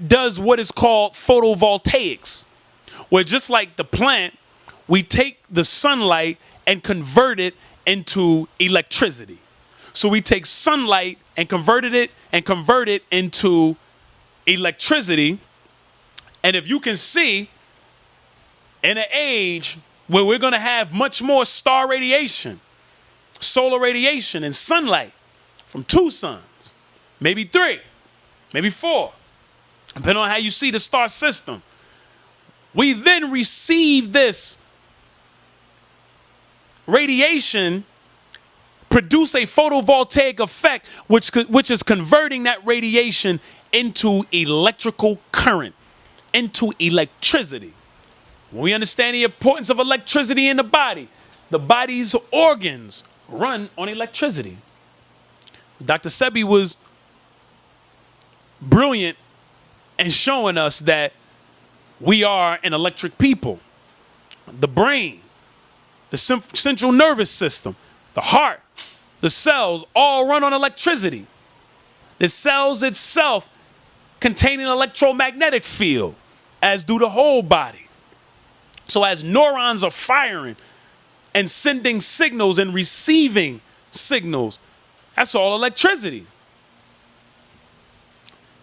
does what is called photovoltaics, where just like the plant, we take the sunlight and convert it into electricity. So we take sunlight and convert it into electricity. And if you can see, in an age where we're going to have much more star radiation, solar radiation, and sunlight from 2 suns, maybe 3, maybe 4, depending on how you see the star system, we then receive this radiation, produce a photovoltaic effect, which is converting that radiation into electrical current, into electricity. When we understand the importance of electricity in the body's organs run on electricity. Dr. Sebi was brilliant in showing us that we are an electric people. The brain, the central nervous system, the heart, the cells all run on electricity. The cells itself contain an electromagnetic field, as do the whole body. So as neurons are firing and sending signals and receiving signals, that's all electricity.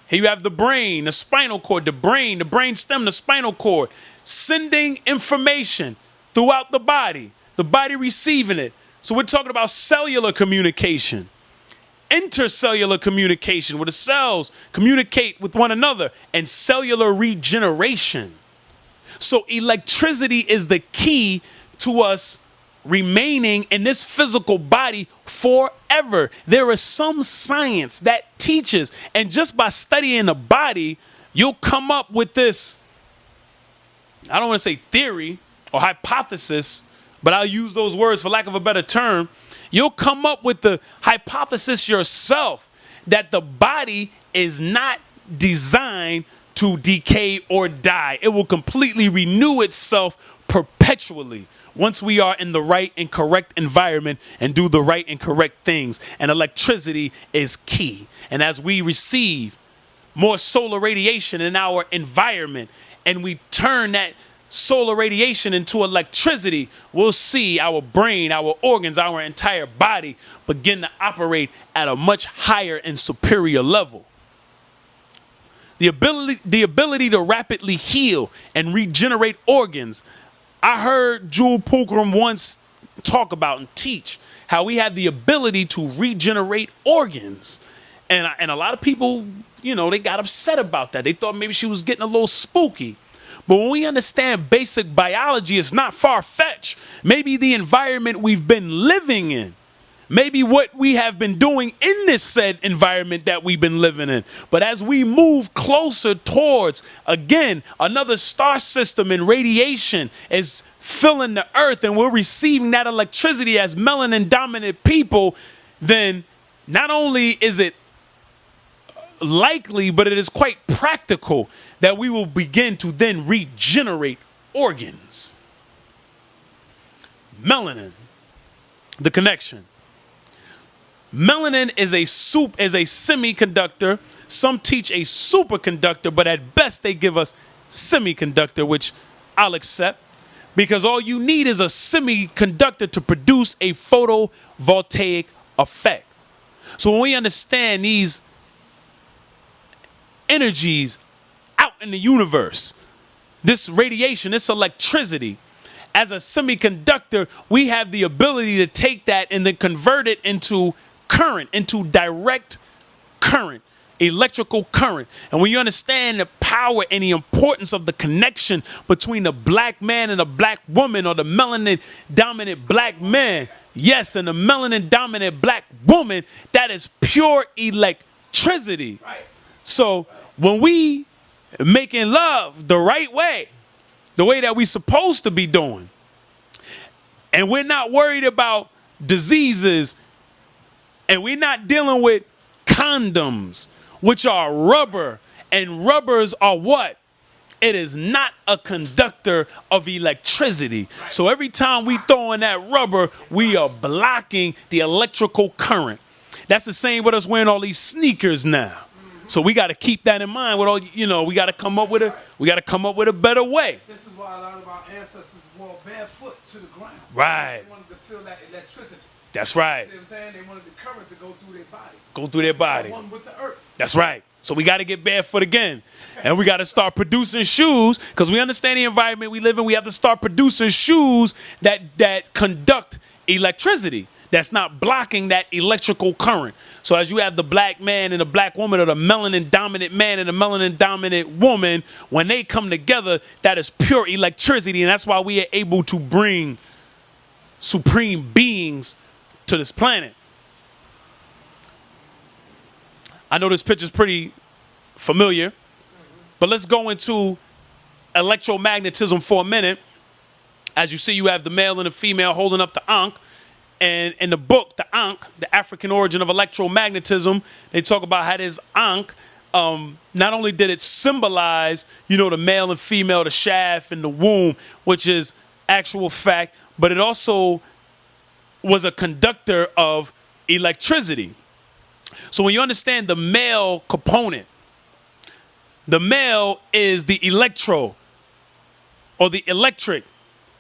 Here you have the brain, the spinal cord, the brain stem, the spinal cord, sending information throughout the body receiving it. So we're talking about cellular communication, intercellular communication, where the cells communicate with one another, and cellular regeneration. So electricity is the key to us remaining in this physical body forever. There is some science that teaches, and just by studying the body, you'll come up with this, I don't want to say theory or hypothesis, but I'll use those words for lack of a better term. You'll come up with the hypothesis yourself that the body is not designed to decay or die. It will completely renew itself perpetually once we are in the right and correct environment and do the right and correct things. And electricity is key. And as we receive more solar radiation in our environment and we turn that solar radiation into electricity, we'll see our brain, our organs, our entire body begin to operate at a much higher and superior level. The ability to rapidly heal and regenerate organs. I heard Jewel Pookrum once talk about and teach how we have the ability to regenerate organs. And a lot of people, they got upset about that. They thought maybe she was getting a little spooky. But when we understand basic biology, it's not far-fetched. Maybe the environment we've been living in, maybe what we have been doing in this said environment that we've been living in. But as we move closer towards, again, another star system and radiation is filling the earth and we're receiving that electricity as melanin-dominant people, then not only is it likely, but it is quite practical that we will begin to then regenerate organs. Melanin, the connection. Melanin is a semiconductor. Some teach a superconductor, but at best they give us semiconductor, which I'll accept, because all you need is a semiconductor to produce a photovoltaic effect. So when we understand these energies out in the universe, this radiation, this electricity, as a semiconductor, we have the ability to take that and then convert it into current, into direct current, electrical current. And when you understand the power and the importance of the connection between the black man and the black woman, or the melanin dominant black man, yes, and the melanin dominant black woman, that is pure electricity. Right. So when we making love the right way, the way that we supposed to be doing, and we're not worried about diseases, and we're not dealing with condoms, which are rubber, and rubbers are what? It is not a conductor of electricity. So every time we throw in that rubber, we are blocking the electrical current. That's the same with us wearing all these sneakers now. So we got to keep that in mind. With all, we got to come up with a better way. This is why a lot of our ancestors wore barefoot to the ground. Right. They wanted to feel that electricity. That's right. You see what I'm saying? They wanted the currents to go through their body. Go through their body. One with the earth. That's right. So we got to get barefoot again. And we got to start producing shoes, because we understand the environment we live in. We have to start producing shoes that conduct electricity, that's not blocking that electrical current. So as you have the black man and the black woman, or the melanin dominant man and the melanin dominant woman, when they come together, that is pure electricity. And that's why we are able to bring supreme beings to this planet. I know this picture's pretty familiar, but let's go into electromagnetism for a minute. As you see, you have the male and the female holding up the Ankh. And in the book, the Ankh, the African origin of electromagnetism, they talk about how this Ankh, not only did it symbolize, the male and female, the shaft and the womb, which is actual fact, but it also was a conductor of electricity. So when you understand the male component, the male is the electro, or the electric,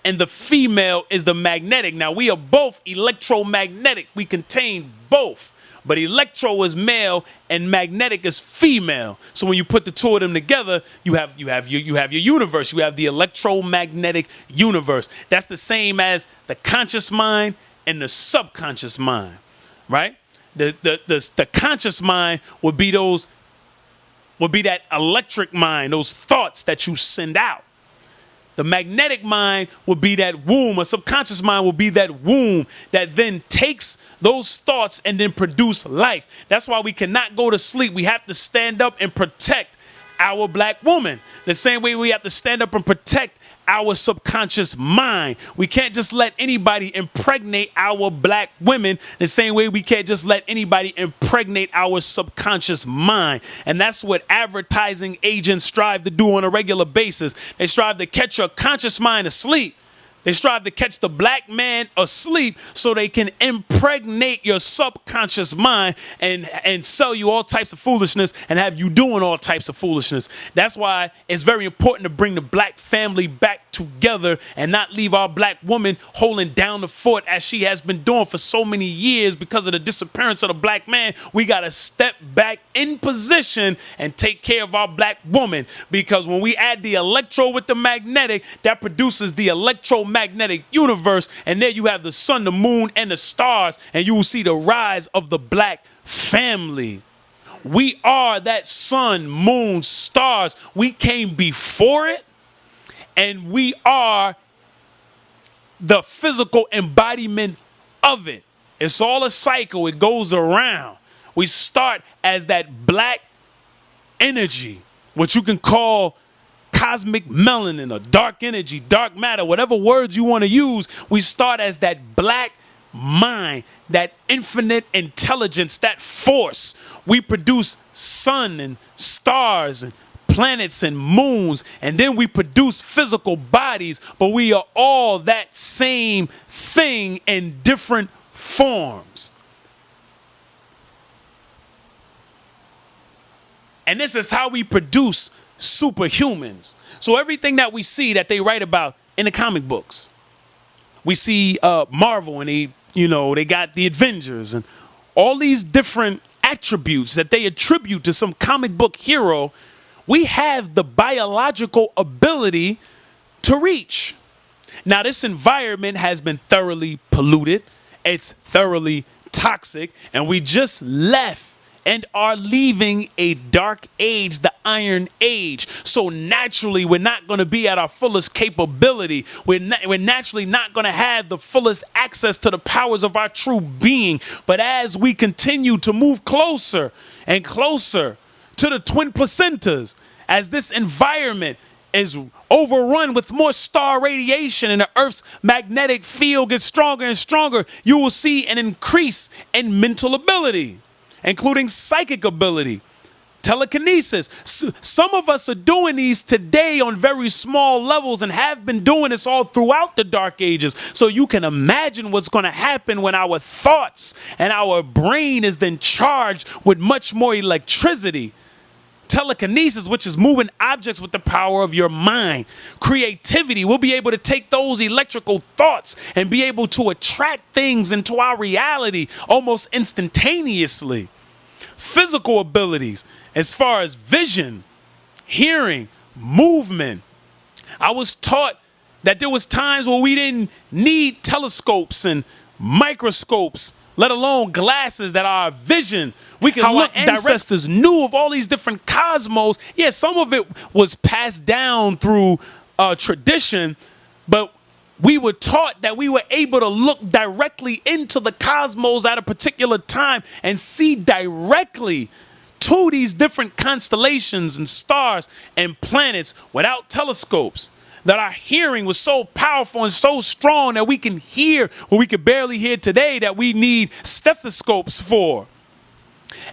and the female is the magnetic. Now, we are both electromagnetic. We contain both. But electro is male and magnetic is female. So when you put the two of them together, you have your universe. You have the electromagnetic universe. That's the same as the conscious mind and the subconscious mind, right? The conscious mind would be that electric mind, those thoughts that you send out. The magnetic mind will be that womb. A subconscious mind will be that womb that then takes those thoughts and then produce life. That's why we cannot go to sleep. We have to stand up and protect our black woman. The same way we have to stand up and protect our subconscious mind. We can't just let anybody impregnate our black women the same way we can't just let anybody impregnate our subconscious mind. And that's what advertising agents strive to do on a regular basis. They strive to catch your conscious mind asleep They strive to catch the black man asleep so they can impregnate your subconscious mind and sell you all types of foolishness and have you doing all types of foolishness. That's why it's very important to bring the black family back together and not leave our black woman holding down the fort as she has been doing for so many years because of the disappearance of the black man. We got to step back in position and take care of our black woman, because when we add the electro with the magnetic, that produces the electromagnetic universe, and there you have the sun, the moon, and the stars, and you will see the rise of the black family. We are that sun, moon, stars. We came before it, and we are the physical embodiment of it. It's all a cycle. It goes around. We start as that black energy, what you can call cosmic melanin or dark energy, dark matter, whatever words you want to use. We start as that black mind, that infinite intelligence, that force. We produce sun and stars and planets and moons, and then we produce physical bodies, but we are all that same thing in different forms. And this is how we produce superhumans. So everything that we see that they write about in the comic books, we see Marvel, and they got the Avengers and all these different attributes that they attribute to some comic book hero. We have the biological ability to reach. Now, this environment has been thoroughly polluted. It's thoroughly toxic, and we just left and are leaving a dark age, the Iron Age. So naturally, we're not going to be at our fullest capability. We're naturally not going to have the fullest access to the powers of our true being. But as we continue to move closer and closer to the twin placentas, as this environment is overrun with more star radiation and the Earth's magnetic field gets stronger and stronger, you will see an increase in mental ability, including psychic ability, telekinesis. Some of us are doing these today on very small levels and have been doing this all throughout the Dark Ages. So you can imagine what's going to happen when our thoughts and our brain is then charged with much more electricity. Telekinesis, which is moving objects with the power of your mind. Creativity, we'll be able to take those electrical thoughts and be able to attract things into our reality almost instantaneously. Physical abilities, as far as vision, hearing, movement. I was taught that there was times where we didn't need telescopes and microscopes, let alone glasses, that our vision, we can look. Our ancestors knew of all these different cosmos. Yeah, some of it was passed down through tradition, but we were taught that we were able to look directly into the cosmos at a particular time and see directly to these different constellations and stars and planets without telescopes. That our hearing was so powerful and so strong that we can hear what we could barely hear today, that we need stethoscopes for.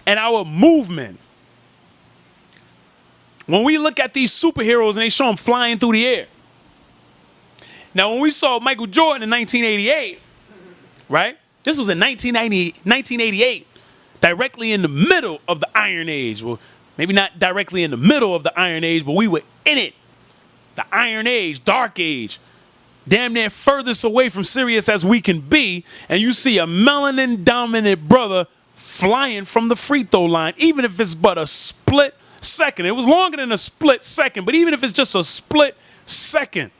And our movement. When we look at these superheroes and they show them flying through the air. Now, when we saw Michael Jordan in 1988, right? This was in 1988, directly in the middle of the Iron Age. Well, maybe not directly in the middle of the Iron Age, but we were in it. The Iron Age, Dark Age, damn near furthest away from Sirius as we can be, and you see a melanin-dominant brother flying from the free throw line, even if it's but a split second. It was longer than a split second, but even if it's just a split second,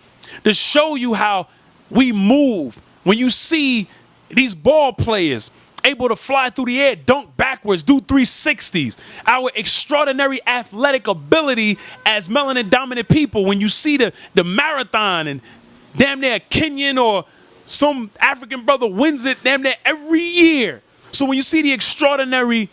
to show you how we move. When you see these ball players able to fly through the air, dunk backwards, do 360s. Our extraordinary athletic ability as melanin-dominant people. When you see the marathon and damn near a Kenyan or some African brother wins it damn near every year. So when you see the extraordinary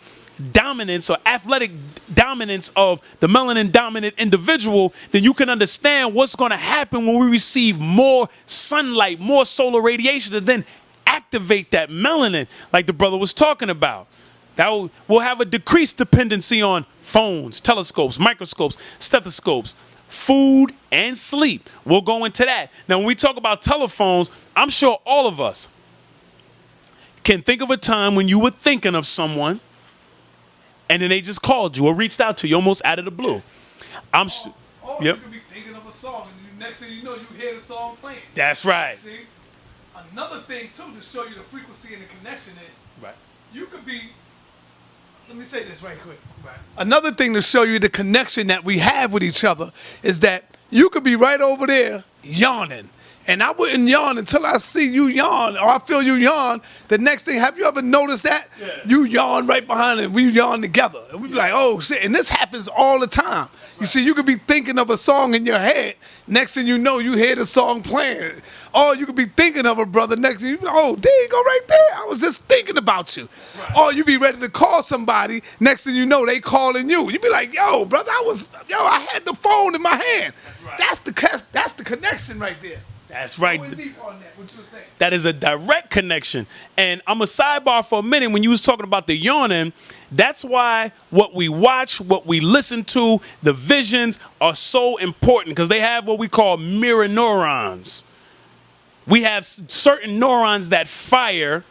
dominance or athletic dominance of the melanin-dominant individual, then you can understand what's going to happen when we receive more sunlight, more solar radiation, and then activate that melanin like the brother was talking about. That will have a decreased dependency on phones, telescopes, microscopes, stethoscopes, food, and sleep. We'll go into that. Now, when we talk about telephones, I'm sure all of us can think of a time when you were thinking of someone and then they just called you or reached out to you almost out of the blue. Yep. You could be thinking of a song and next thing you know, you hear the song playing. That's right. See? Another thing, too, to show you the frequency and the connection is, right. You could be, let me say this right quick. Right. Another thing to show you the connection that we have with each other is that you could be right over there yawning. And I wouldn't yawn until I see you yawn or I feel you yawn. The next thing, have you ever noticed that? Yeah. You yawn right behind it. We yawn together. And we be like, oh, shit. And this happens all the time. Right. You see, you could be thinking of a song in your head. Next thing you know, you hear the song playing. Or you could be thinking of a brother next to you. Oh, there you go right there. I was just thinking about you. Right. Or you be ready to call somebody. Next thing you know, they calling you. You be like, yo, brother, I had the phone in my hand. That's right. That's the connection right there. That's right. That is a direct connection. And I'm a sidebar for a minute. When you was talking about the yawning, that's why what we watch, what we listen to, the visions are so important because they have what we call mirror neurons. We have certain neurons that fire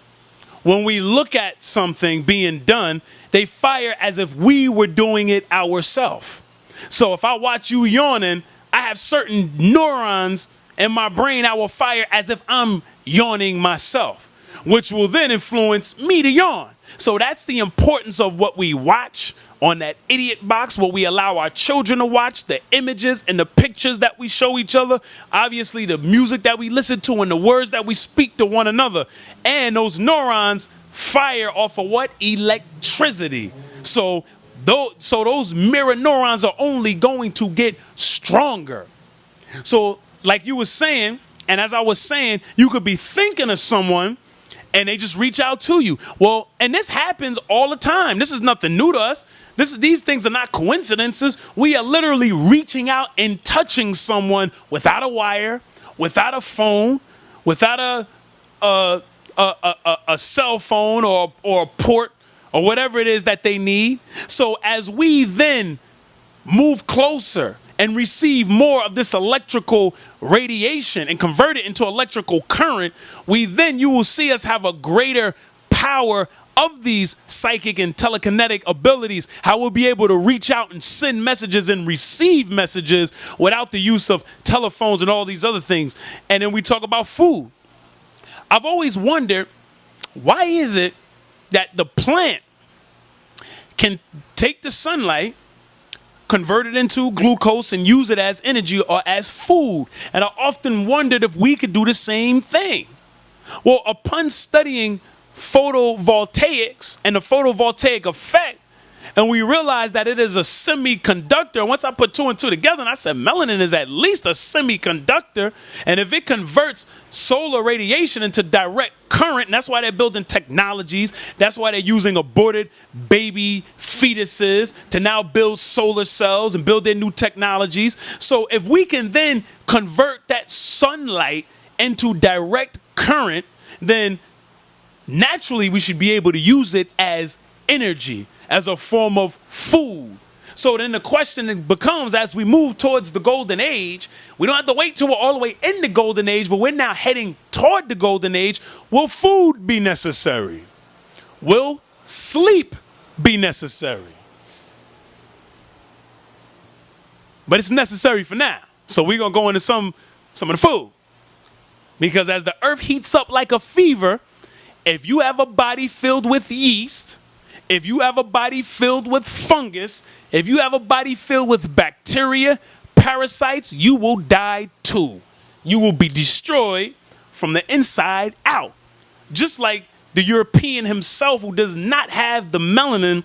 when we look at something being done. They fire as if we were doing it ourselves. So if I watch you yawning, I have certain neurons in my brain, I will fire as if I'm yawning myself, which will then influence me to yawn. So that's the importance of what we watch on that idiot box, what we allow our children to watch, the images and the pictures that we show each other, obviously the music that we listen to and the words that we speak to one another. And those neurons fire off of what? Electricity. So those mirror neurons are only going to get stronger. So like you were saying, and as I was saying, you could be thinking of someone and they just reach out to you. Well, and this happens all the time. This is nothing new to us. These things are not coincidences. We are literally reaching out and touching someone without a wire, without a phone, without a cell phone or a port or whatever it is that they need. So as we then move closer and receive more of this electrical radiation and convert it into electrical current, you will see us have a greater power of these psychic and telekinetic abilities, how we'll be able to reach out and send messages and receive messages without the use of telephones and all these other things. And then we talk about food. I've always wondered, why is it that the plant can take the sunlight, convert it into glucose and use it as energy or as food? And I often wondered if we could do the same thing. Well, upon studying photovoltaics and the photovoltaic effect, and we realized that it is a semiconductor. Once I put two and two together, and I said melanin is at least a semiconductor. And if it converts solar radiation into direct current, and that's why they're building technologies. That's why they're using aborted baby fetuses to now build solar cells and build their new technologies. So if we can then convert that sunlight into direct current, then naturally we should be able to use it as energy, as a form of food. So then the question becomes, as we move towards the golden age, we don't have to wait till we're all the way in the golden age, but we're now heading toward the golden age. Will food be necessary? Will sleep be necessary? But it's necessary for now. So we're going to go into some of the food. Because as the earth heats up like a fever, if you have a body filled with yeast, if you have a body filled with fungus, if you have a body filled with bacteria, parasites, you will die too. You will be destroyed from the inside out. Just like the European himself, who does not have the melanin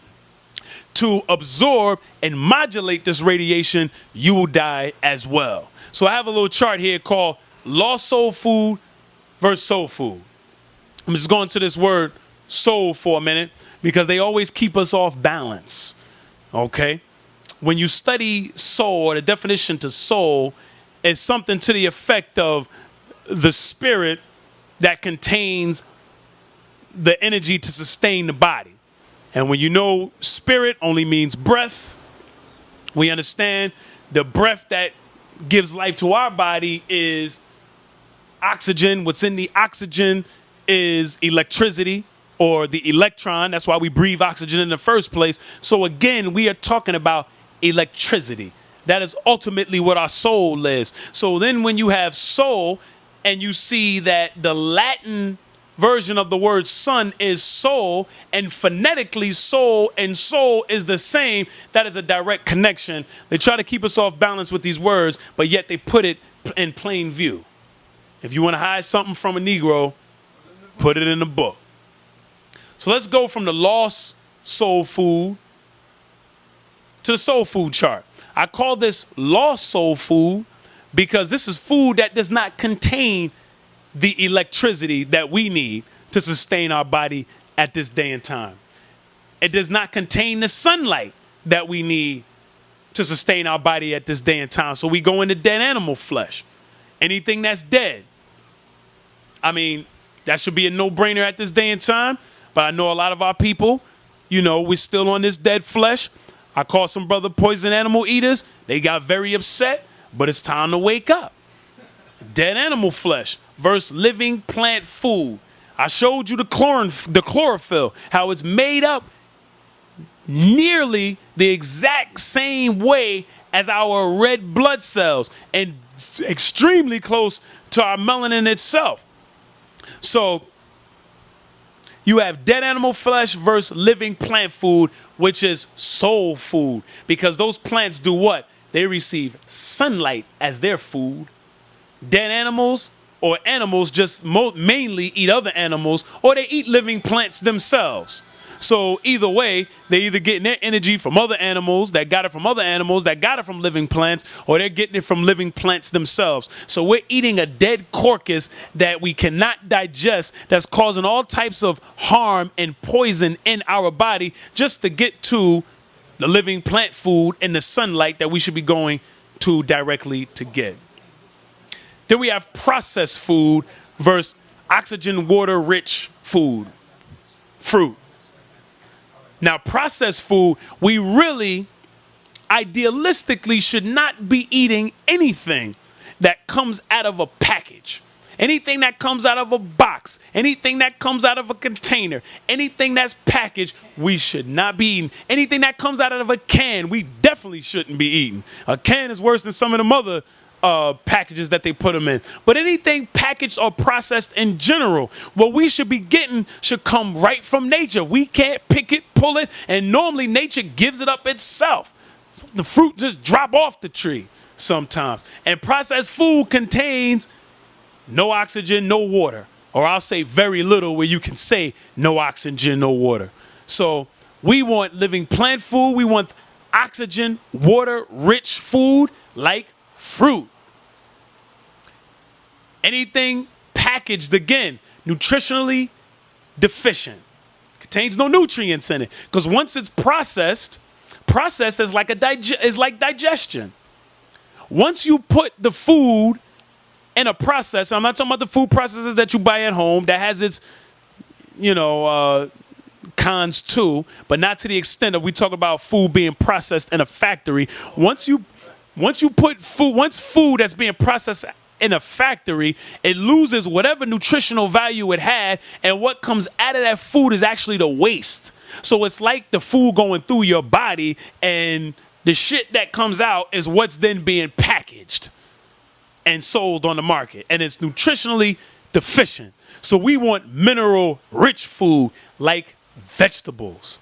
to absorb and modulate this radiation, you will die as well. So I have a little chart here called lost soul food versus soul food. I'm just going to this word soul for a minute, because they always keep us off balance, okay? When you study soul, or the definition to soul, is something to the effect of the spirit that contains the energy to sustain the body. And when you know spirit only means breath, we understand the breath that gives life to our body is oxygen. What's in the oxygen is electricity, or the electron. That's why we breathe oxygen in the first place. So again, we are talking about electricity. That is ultimately what our soul is. So then when you have soul and you see that the Latin version of the word sun is soul, and phonetically soul and soul is the same, that is a direct connection. They try to keep us off balance with these words, but yet they put it in plain view. If you want to hide something from a Negro, put it in the book. So let's go from the lost soul food to the soul food chart. I call this lost soul food because this is food that does not contain the electricity that we need to sustain our body at this day and time. It does not contain the sunlight that we need to sustain our body at this day and time. So we go into dead animal flesh. Anything that's dead. I mean, that should be a no-brainer at this day and time. But I know a lot of our people, we're still on this dead flesh. I call some brother poison animal eaters. They got very upset, but it's time to wake up. Dead animal flesh versus living plant food. I showed you the chlorophyll, how it's made up nearly the exact same way as our red blood cells and extremely close to our melanin itself. So you have dead animal flesh versus living plant food, which is soul food, because those plants do what? They receive sunlight as their food. Dead animals or animals just mainly eat other animals, or they eat living plants themselves. So either way, they're either getting their energy from other animals that got it from other animals that got it from living plants, or they're getting it from living plants themselves. So we're eating a dead carcass that we cannot digest, that's causing all types of harm and poison in our body just to get to the living plant food and the sunlight that we should be going to directly to get. Then we have processed food versus oxygen, water rich food, fruit. Now, processed food, we really idealistically should not be eating anything that comes out of a package. Anything that comes out of a box, anything that comes out of a container, anything that's packaged, we should not be eating. Anything that comes out of a can, we definitely shouldn't be eating. A can is worse than some of them other packages that they put them in. But anything packaged or processed in general, what we should be getting should come right from nature. We can't pick it, pull it, and normally nature gives it up itself. So the fruit just drop off the tree sometimes. And processed food contains no oxygen, no water. Or I'll say very little, where you can say no oxygen, no water. So we want living plant food. We want oxygen, water, rich food like fruit. Anything packaged, again, nutritionally deficient. Contains no nutrients in it. Because once it's processed is like digestion. Once you put the food in a process, I'm not talking about the food processors that you buy at home that has its, cons too, but not to the extent that we talk about food being processed in a factory. Once food that's being processed in a factory, it loses whatever nutritional value it had, and what comes out of that food is actually the waste. So it's like the food going through your body, and the shit that comes out is what's then being packaged and sold on the market, and it's nutritionally deficient. So we want mineral-rich food like vegetables,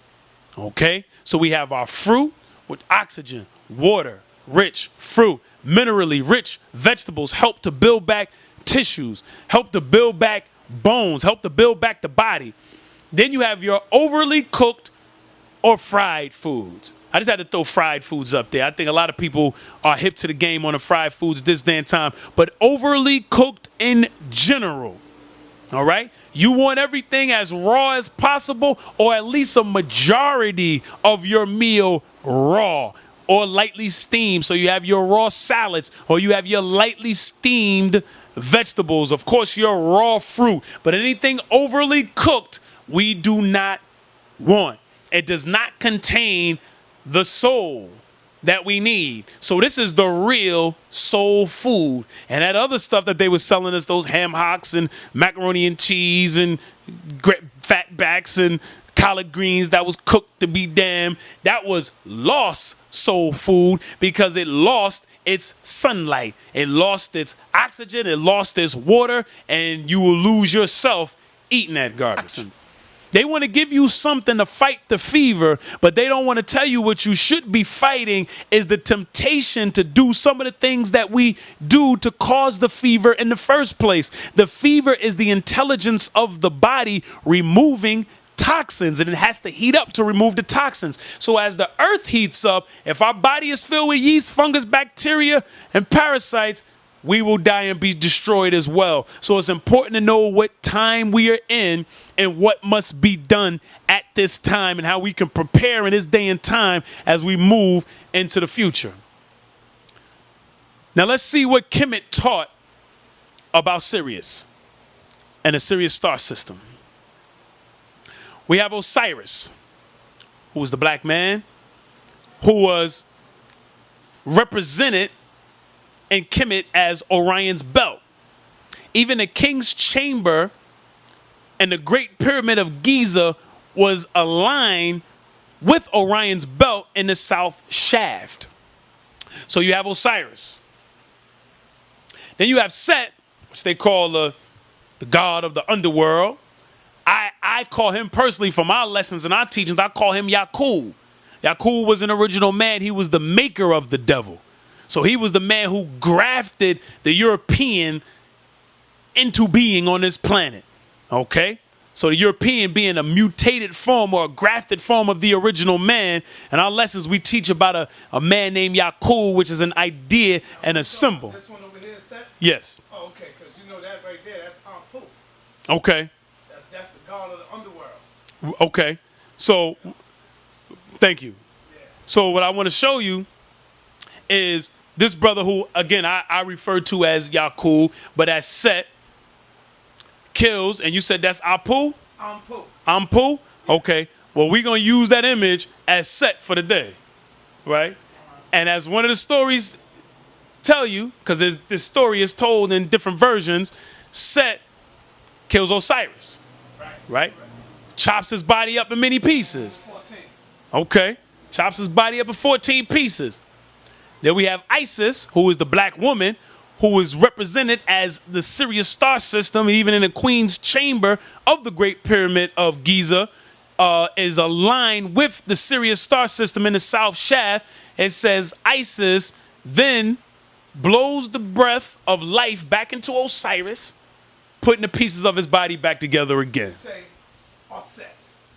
okay? So we have our fruit with oxygen, water-rich fruit. Minerally rich vegetables help to build back tissues, help to build back bones, help to build back the body. Then you have your overly cooked or fried foods. I just had to throw fried foods up there. I think a lot of people are hip to the game on the fried foods this day and time, but overly cooked in general. All right? You want everything as raw as possible, or at least a majority of your meal raw or lightly steamed. So you have your raw salads, or you have your lightly steamed vegetables. Of course, your raw fruit. But anything overly cooked, we do not want. It does not contain the soul that we need. So this is the real soul food. And that other stuff that they were selling us, those ham hocks and macaroni and cheese and fat backs and collard greens that was cooked to be damned, that was lost soul food because it lost its sunlight. It lost its oxygen. It lost its water. And you will lose yourself eating that garbage. They want to give you something to fight the fever, but they don't want to tell you what you should be fighting is the temptation to do some of the things that we do to cause the fever in the first place. The fever is the intelligence of the body removing toxins, and it has to heat up to remove the toxins. So as the earth heats up, if our body is filled with yeast, fungus, bacteria, and parasites, we will die and be destroyed as well. So it's important to know what time we are in and what must be done at this time and how we can prepare in this day and time as we move into the future. Now let's see what Kemet taught about Sirius and the Sirius star system. We have Osiris, who was the black man, who was represented in Kemet as Orion's belt. Even the king's chamber and the Great Pyramid of Giza was aligned with Orion's belt in the south shaft. So you have Osiris. Then you have Set, which they call the god of the underworld. I call him personally, from our lessons and our teachings, I call him Yakub. Yakub was an original man. He was the maker of the devil. So he was the man who grafted the European into being on this planet. Okay? So the European being a mutated form or a grafted form of the original man. And our lessons, we teach about a man named Yakub, which is an idea and a symbol. This one over here is Set? Yes. Oh, okay, because you know that right there, that's Ampu. Okay. That's the god of the underworlds. Okay. So, thank you. Yeah. So what I want to show you is this brother who, again, I refer to as Yakub, but as Set, kills, and you said that's Apu? Ampu. Ampu? Okay. Well, we're going to use that image as Set for the day, right? And as one of the stories tell you, because this story is told in different versions, Set kills Osiris, right? Chops his body up in many pieces. 14. Okay. Chops his body up in 14 pieces. Then we have Isis, who is the black woman, who is represented as the Sirius star system, and even in the queen's chamber of the Great Pyramid of Giza, is aligned with the Sirius star system in the south shaft. It says Isis then blows the breath of life back into Osiris, putting the pieces of his body back together again. Say Osset.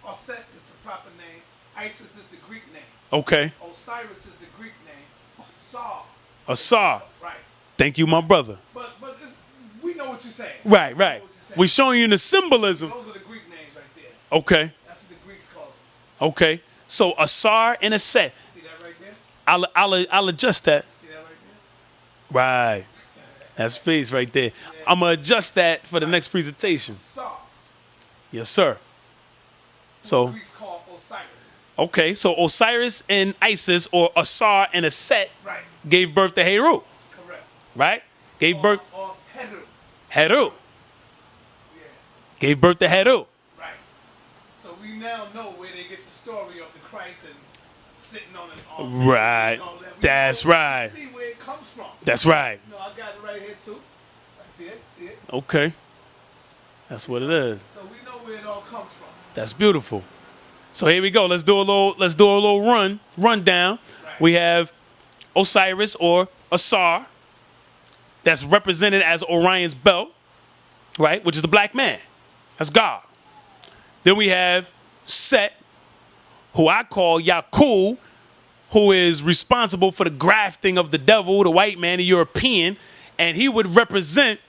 Osset is the proper name. Isis is the Greek name. Okay. Osiris is the Greek name. Asar. Asar. Right. Thank you, my brother. But we know what you're saying. Right. We're showing you the symbolism. Those are the Greek names right there. Okay. That's what the Greeks call them. Okay. So Asar and a Set. See that right there? I'll adjust that. See that right there? Right. That's space right there. I'm going to adjust that for the next presentation. Asar. Yes, sir. So, The Greeks call Osiris. okay. So Osiris and Isis, or Asar and a Set, Right. gave birth to Heru. Correct. Right? Gave birth. Or Heru. Heru. Yeah. Gave birth to Heru. Right. So we now know where they get the story of the Christ and sitting on an Right. and all that. We That's know- right. We see where it comes from. That's right. You know, I got it right here too. Right there. See it? Okay. That's what it is. So we know where it all comes from. That's beautiful. So here we go. Let's do a little rundown. Right. We have Osiris, or Asar, that's represented as Orion's belt, right? Which is the black man. That's God. Then we have Set, who I call Yakub, who is responsible for the grafting of the devil, the white man, the European, and he would represent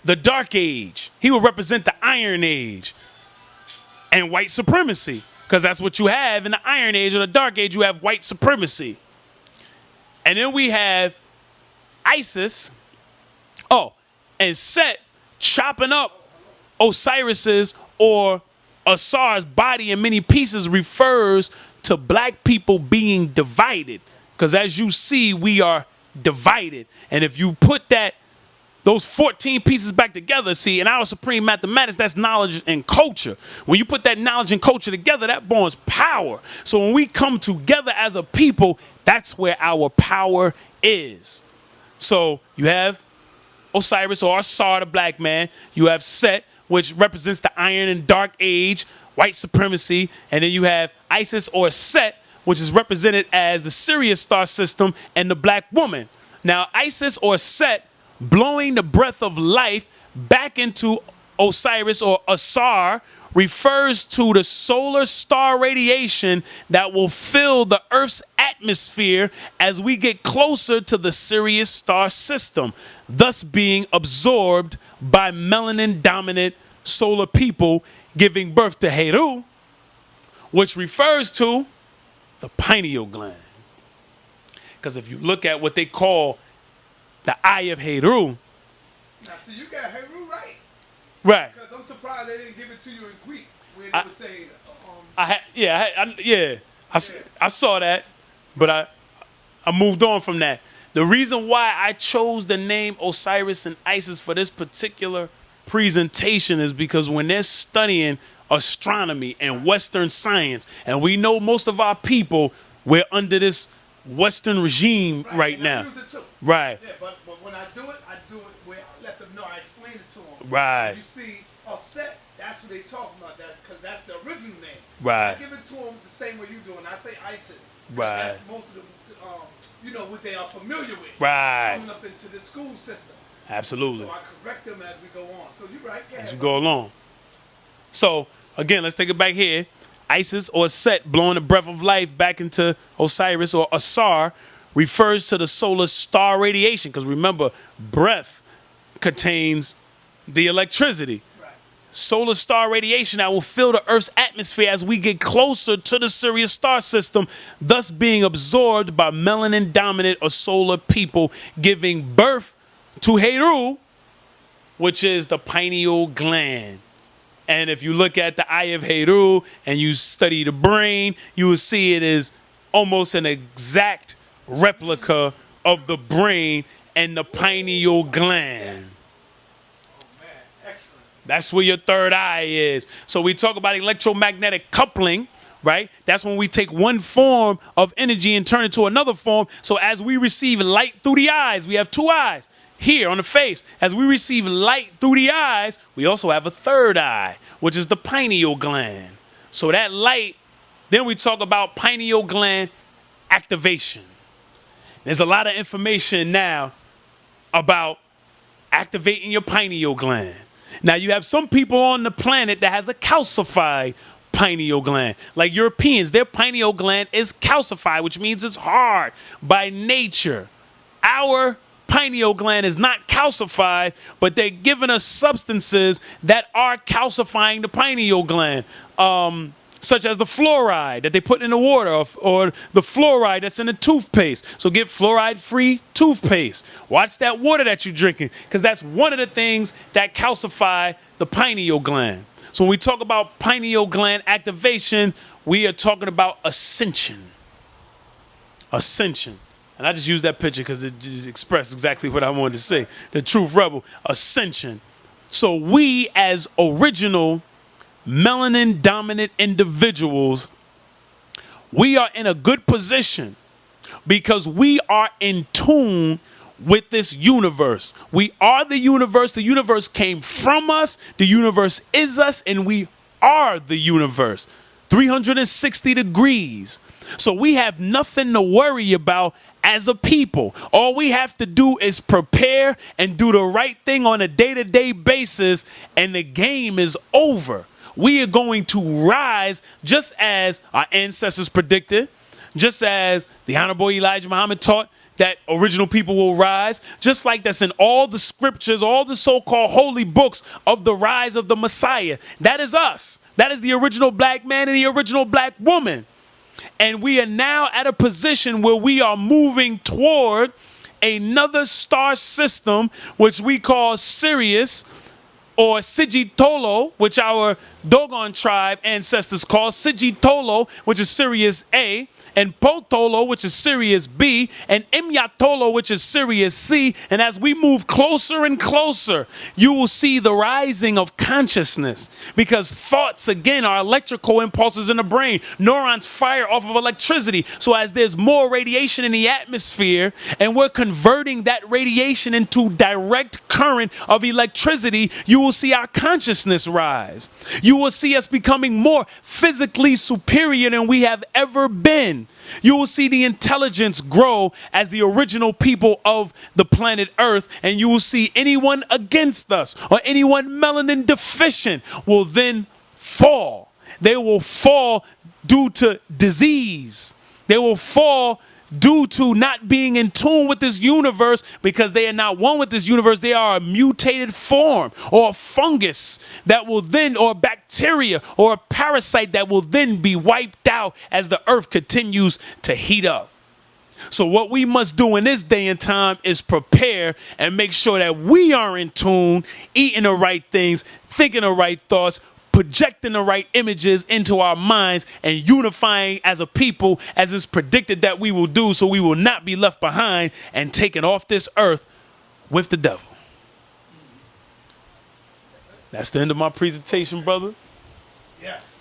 the Dark Age. He would represent the Iron Age and white supremacy, because that's what you have in the Iron Age or the Dark Age. You have white supremacy. And then we have Isis, and Set chopping up Osiris's or Asar's body in many pieces refers to black people being divided. Because as you see, we are divided. And if you put those 14 pieces back together, see, in our supreme mathematics, that's knowledge and culture. When you put that knowledge and culture together, that borns power. So when we come together as a people, that's where our power is. So you have Osiris or Asar, the black man. You have Set, which represents the iron and dark age, white supremacy. And then you have Isis or Set, which is represented as the Sirius star system and the black woman. Now, Isis or Set, blowing the breath of life back into Osiris or Asar, refers to the solar star radiation that will fill the Earth's atmosphere as we get closer to the Sirius star system, thus being absorbed by melanin-dominant solar people, giving birth to Heru, which refers to the pineal gland. Because if you look at what they call the eye of Heru. Now, see, you got Heru right. Right. Because I'm surprised they didn't give it to you in Greek, where they would say, I saw that, but I moved on from that. The reason why I chose the name Osiris and Isis for this particular presentation is because when they're studying astronomy and Western science, and we know most of our people, we're under this Western regime right now. I use it too. Right. Yeah, but when I do it where I let them know, I explain it to them. Right. You see, Set, that's what they talking about. That's because that's the original name. Right. I give it to them the same way you do, and I say Isis. Right. That's most of the, what they are familiar with. Right. Coming up into the school system. Absolutely. So I correct them as we go on. So you're right. As you go along. So, again, let's take it back here. Isis or Set, blowing the breath of life back into Osiris or Asar, refers to the solar star radiation. Because remember, breath contains the electricity. Right. Solar star radiation that will fill the Earth's atmosphere as we get closer to the Sirius star system, thus being absorbed by melanin-dominant or solar people, giving birth to Heru, which is the pineal gland. And if you look at the eye of Heru and you study the brain, you will see it is almost an exact replica of the brain and the pineal gland. Oh, man. Excellent. That's where your third eye is. So we talk about electromagnetic coupling, right? That's when we take one form of energy and turn it to another form. So as we receive light through the eyes, we have two eyes. Here on the face, as we receive light through the eyes, we also have a third eye, which is the pineal gland. So that light, then we talk about pineal gland activation. There's a lot of information now about activating your pineal gland. Now, you have some people on the planet that has a calcified pineal gland. Like Europeans, their pineal gland is calcified, which means it's hard by nature. Our pineal gland is not calcified, but they're giving us substances that are calcifying the pineal gland, such as the fluoride that they put in the water or the fluoride that's in the toothpaste. So get fluoride-free toothpaste. Watch that water that you're drinking, because that's one of the things that calcify the pineal gland. So when we talk about pineal gland activation, we are talking about ascension. Ascension. And I just used that picture because it just expressed exactly what I wanted to say. The truth rebel, ascension. So we as original melanin-dominant individuals, we are in a good position because we are in tune with this universe. We are the universe. The universe came from us. The universe is us, and we are the universe. 360 degrees. So we have nothing to worry about as a people. All we have to do is prepare and do the right thing on a day-to-day basis, and the game is over. We are going to rise just as our ancestors predicted, just as the Honorable Elijah Muhammad taught that original people will rise, just like that's in all the scriptures, all the so-called holy books of the rise of the Messiah. That is us. That is the original black man and the original black woman. And we are now at a position where we are moving toward another star system, which we call Sirius or Sigitolo, which our Dogon tribe ancestors called Sigitolo, which is Sirius A, and Potolo, which is Sirius B, and Imyatolo, which is Sirius C. And as we move closer and closer, you will see the rising of consciousness, because thoughts, again, are electrical impulses in the brain. Neurons fire off of electricity. So as there's more radiation in the atmosphere, and we're converting that radiation into direct current of electricity, you will see our consciousness rise. You will see us becoming more physically superior than we have ever been. You will see the intelligence grow as the original people of the planet Earth, and you will see anyone against us or anyone melanin deficient will then fall. They will fall due to disease. They will fall due to not being in tune with this universe, because they are not one with this universe. They are a mutated form, or a fungus that will then, or a bacteria, or a parasite that will then be wiped out as the earth continues to heat up. So what we must do in this day and time is prepare and make sure that we are in tune, eating the right things, thinking the right thoughts, projecting the right images into our minds, and unifying as a people as is predicted that we will do, so we will not be left behind and taken off this earth with the devil. That's the end of my presentation, brother. Yes.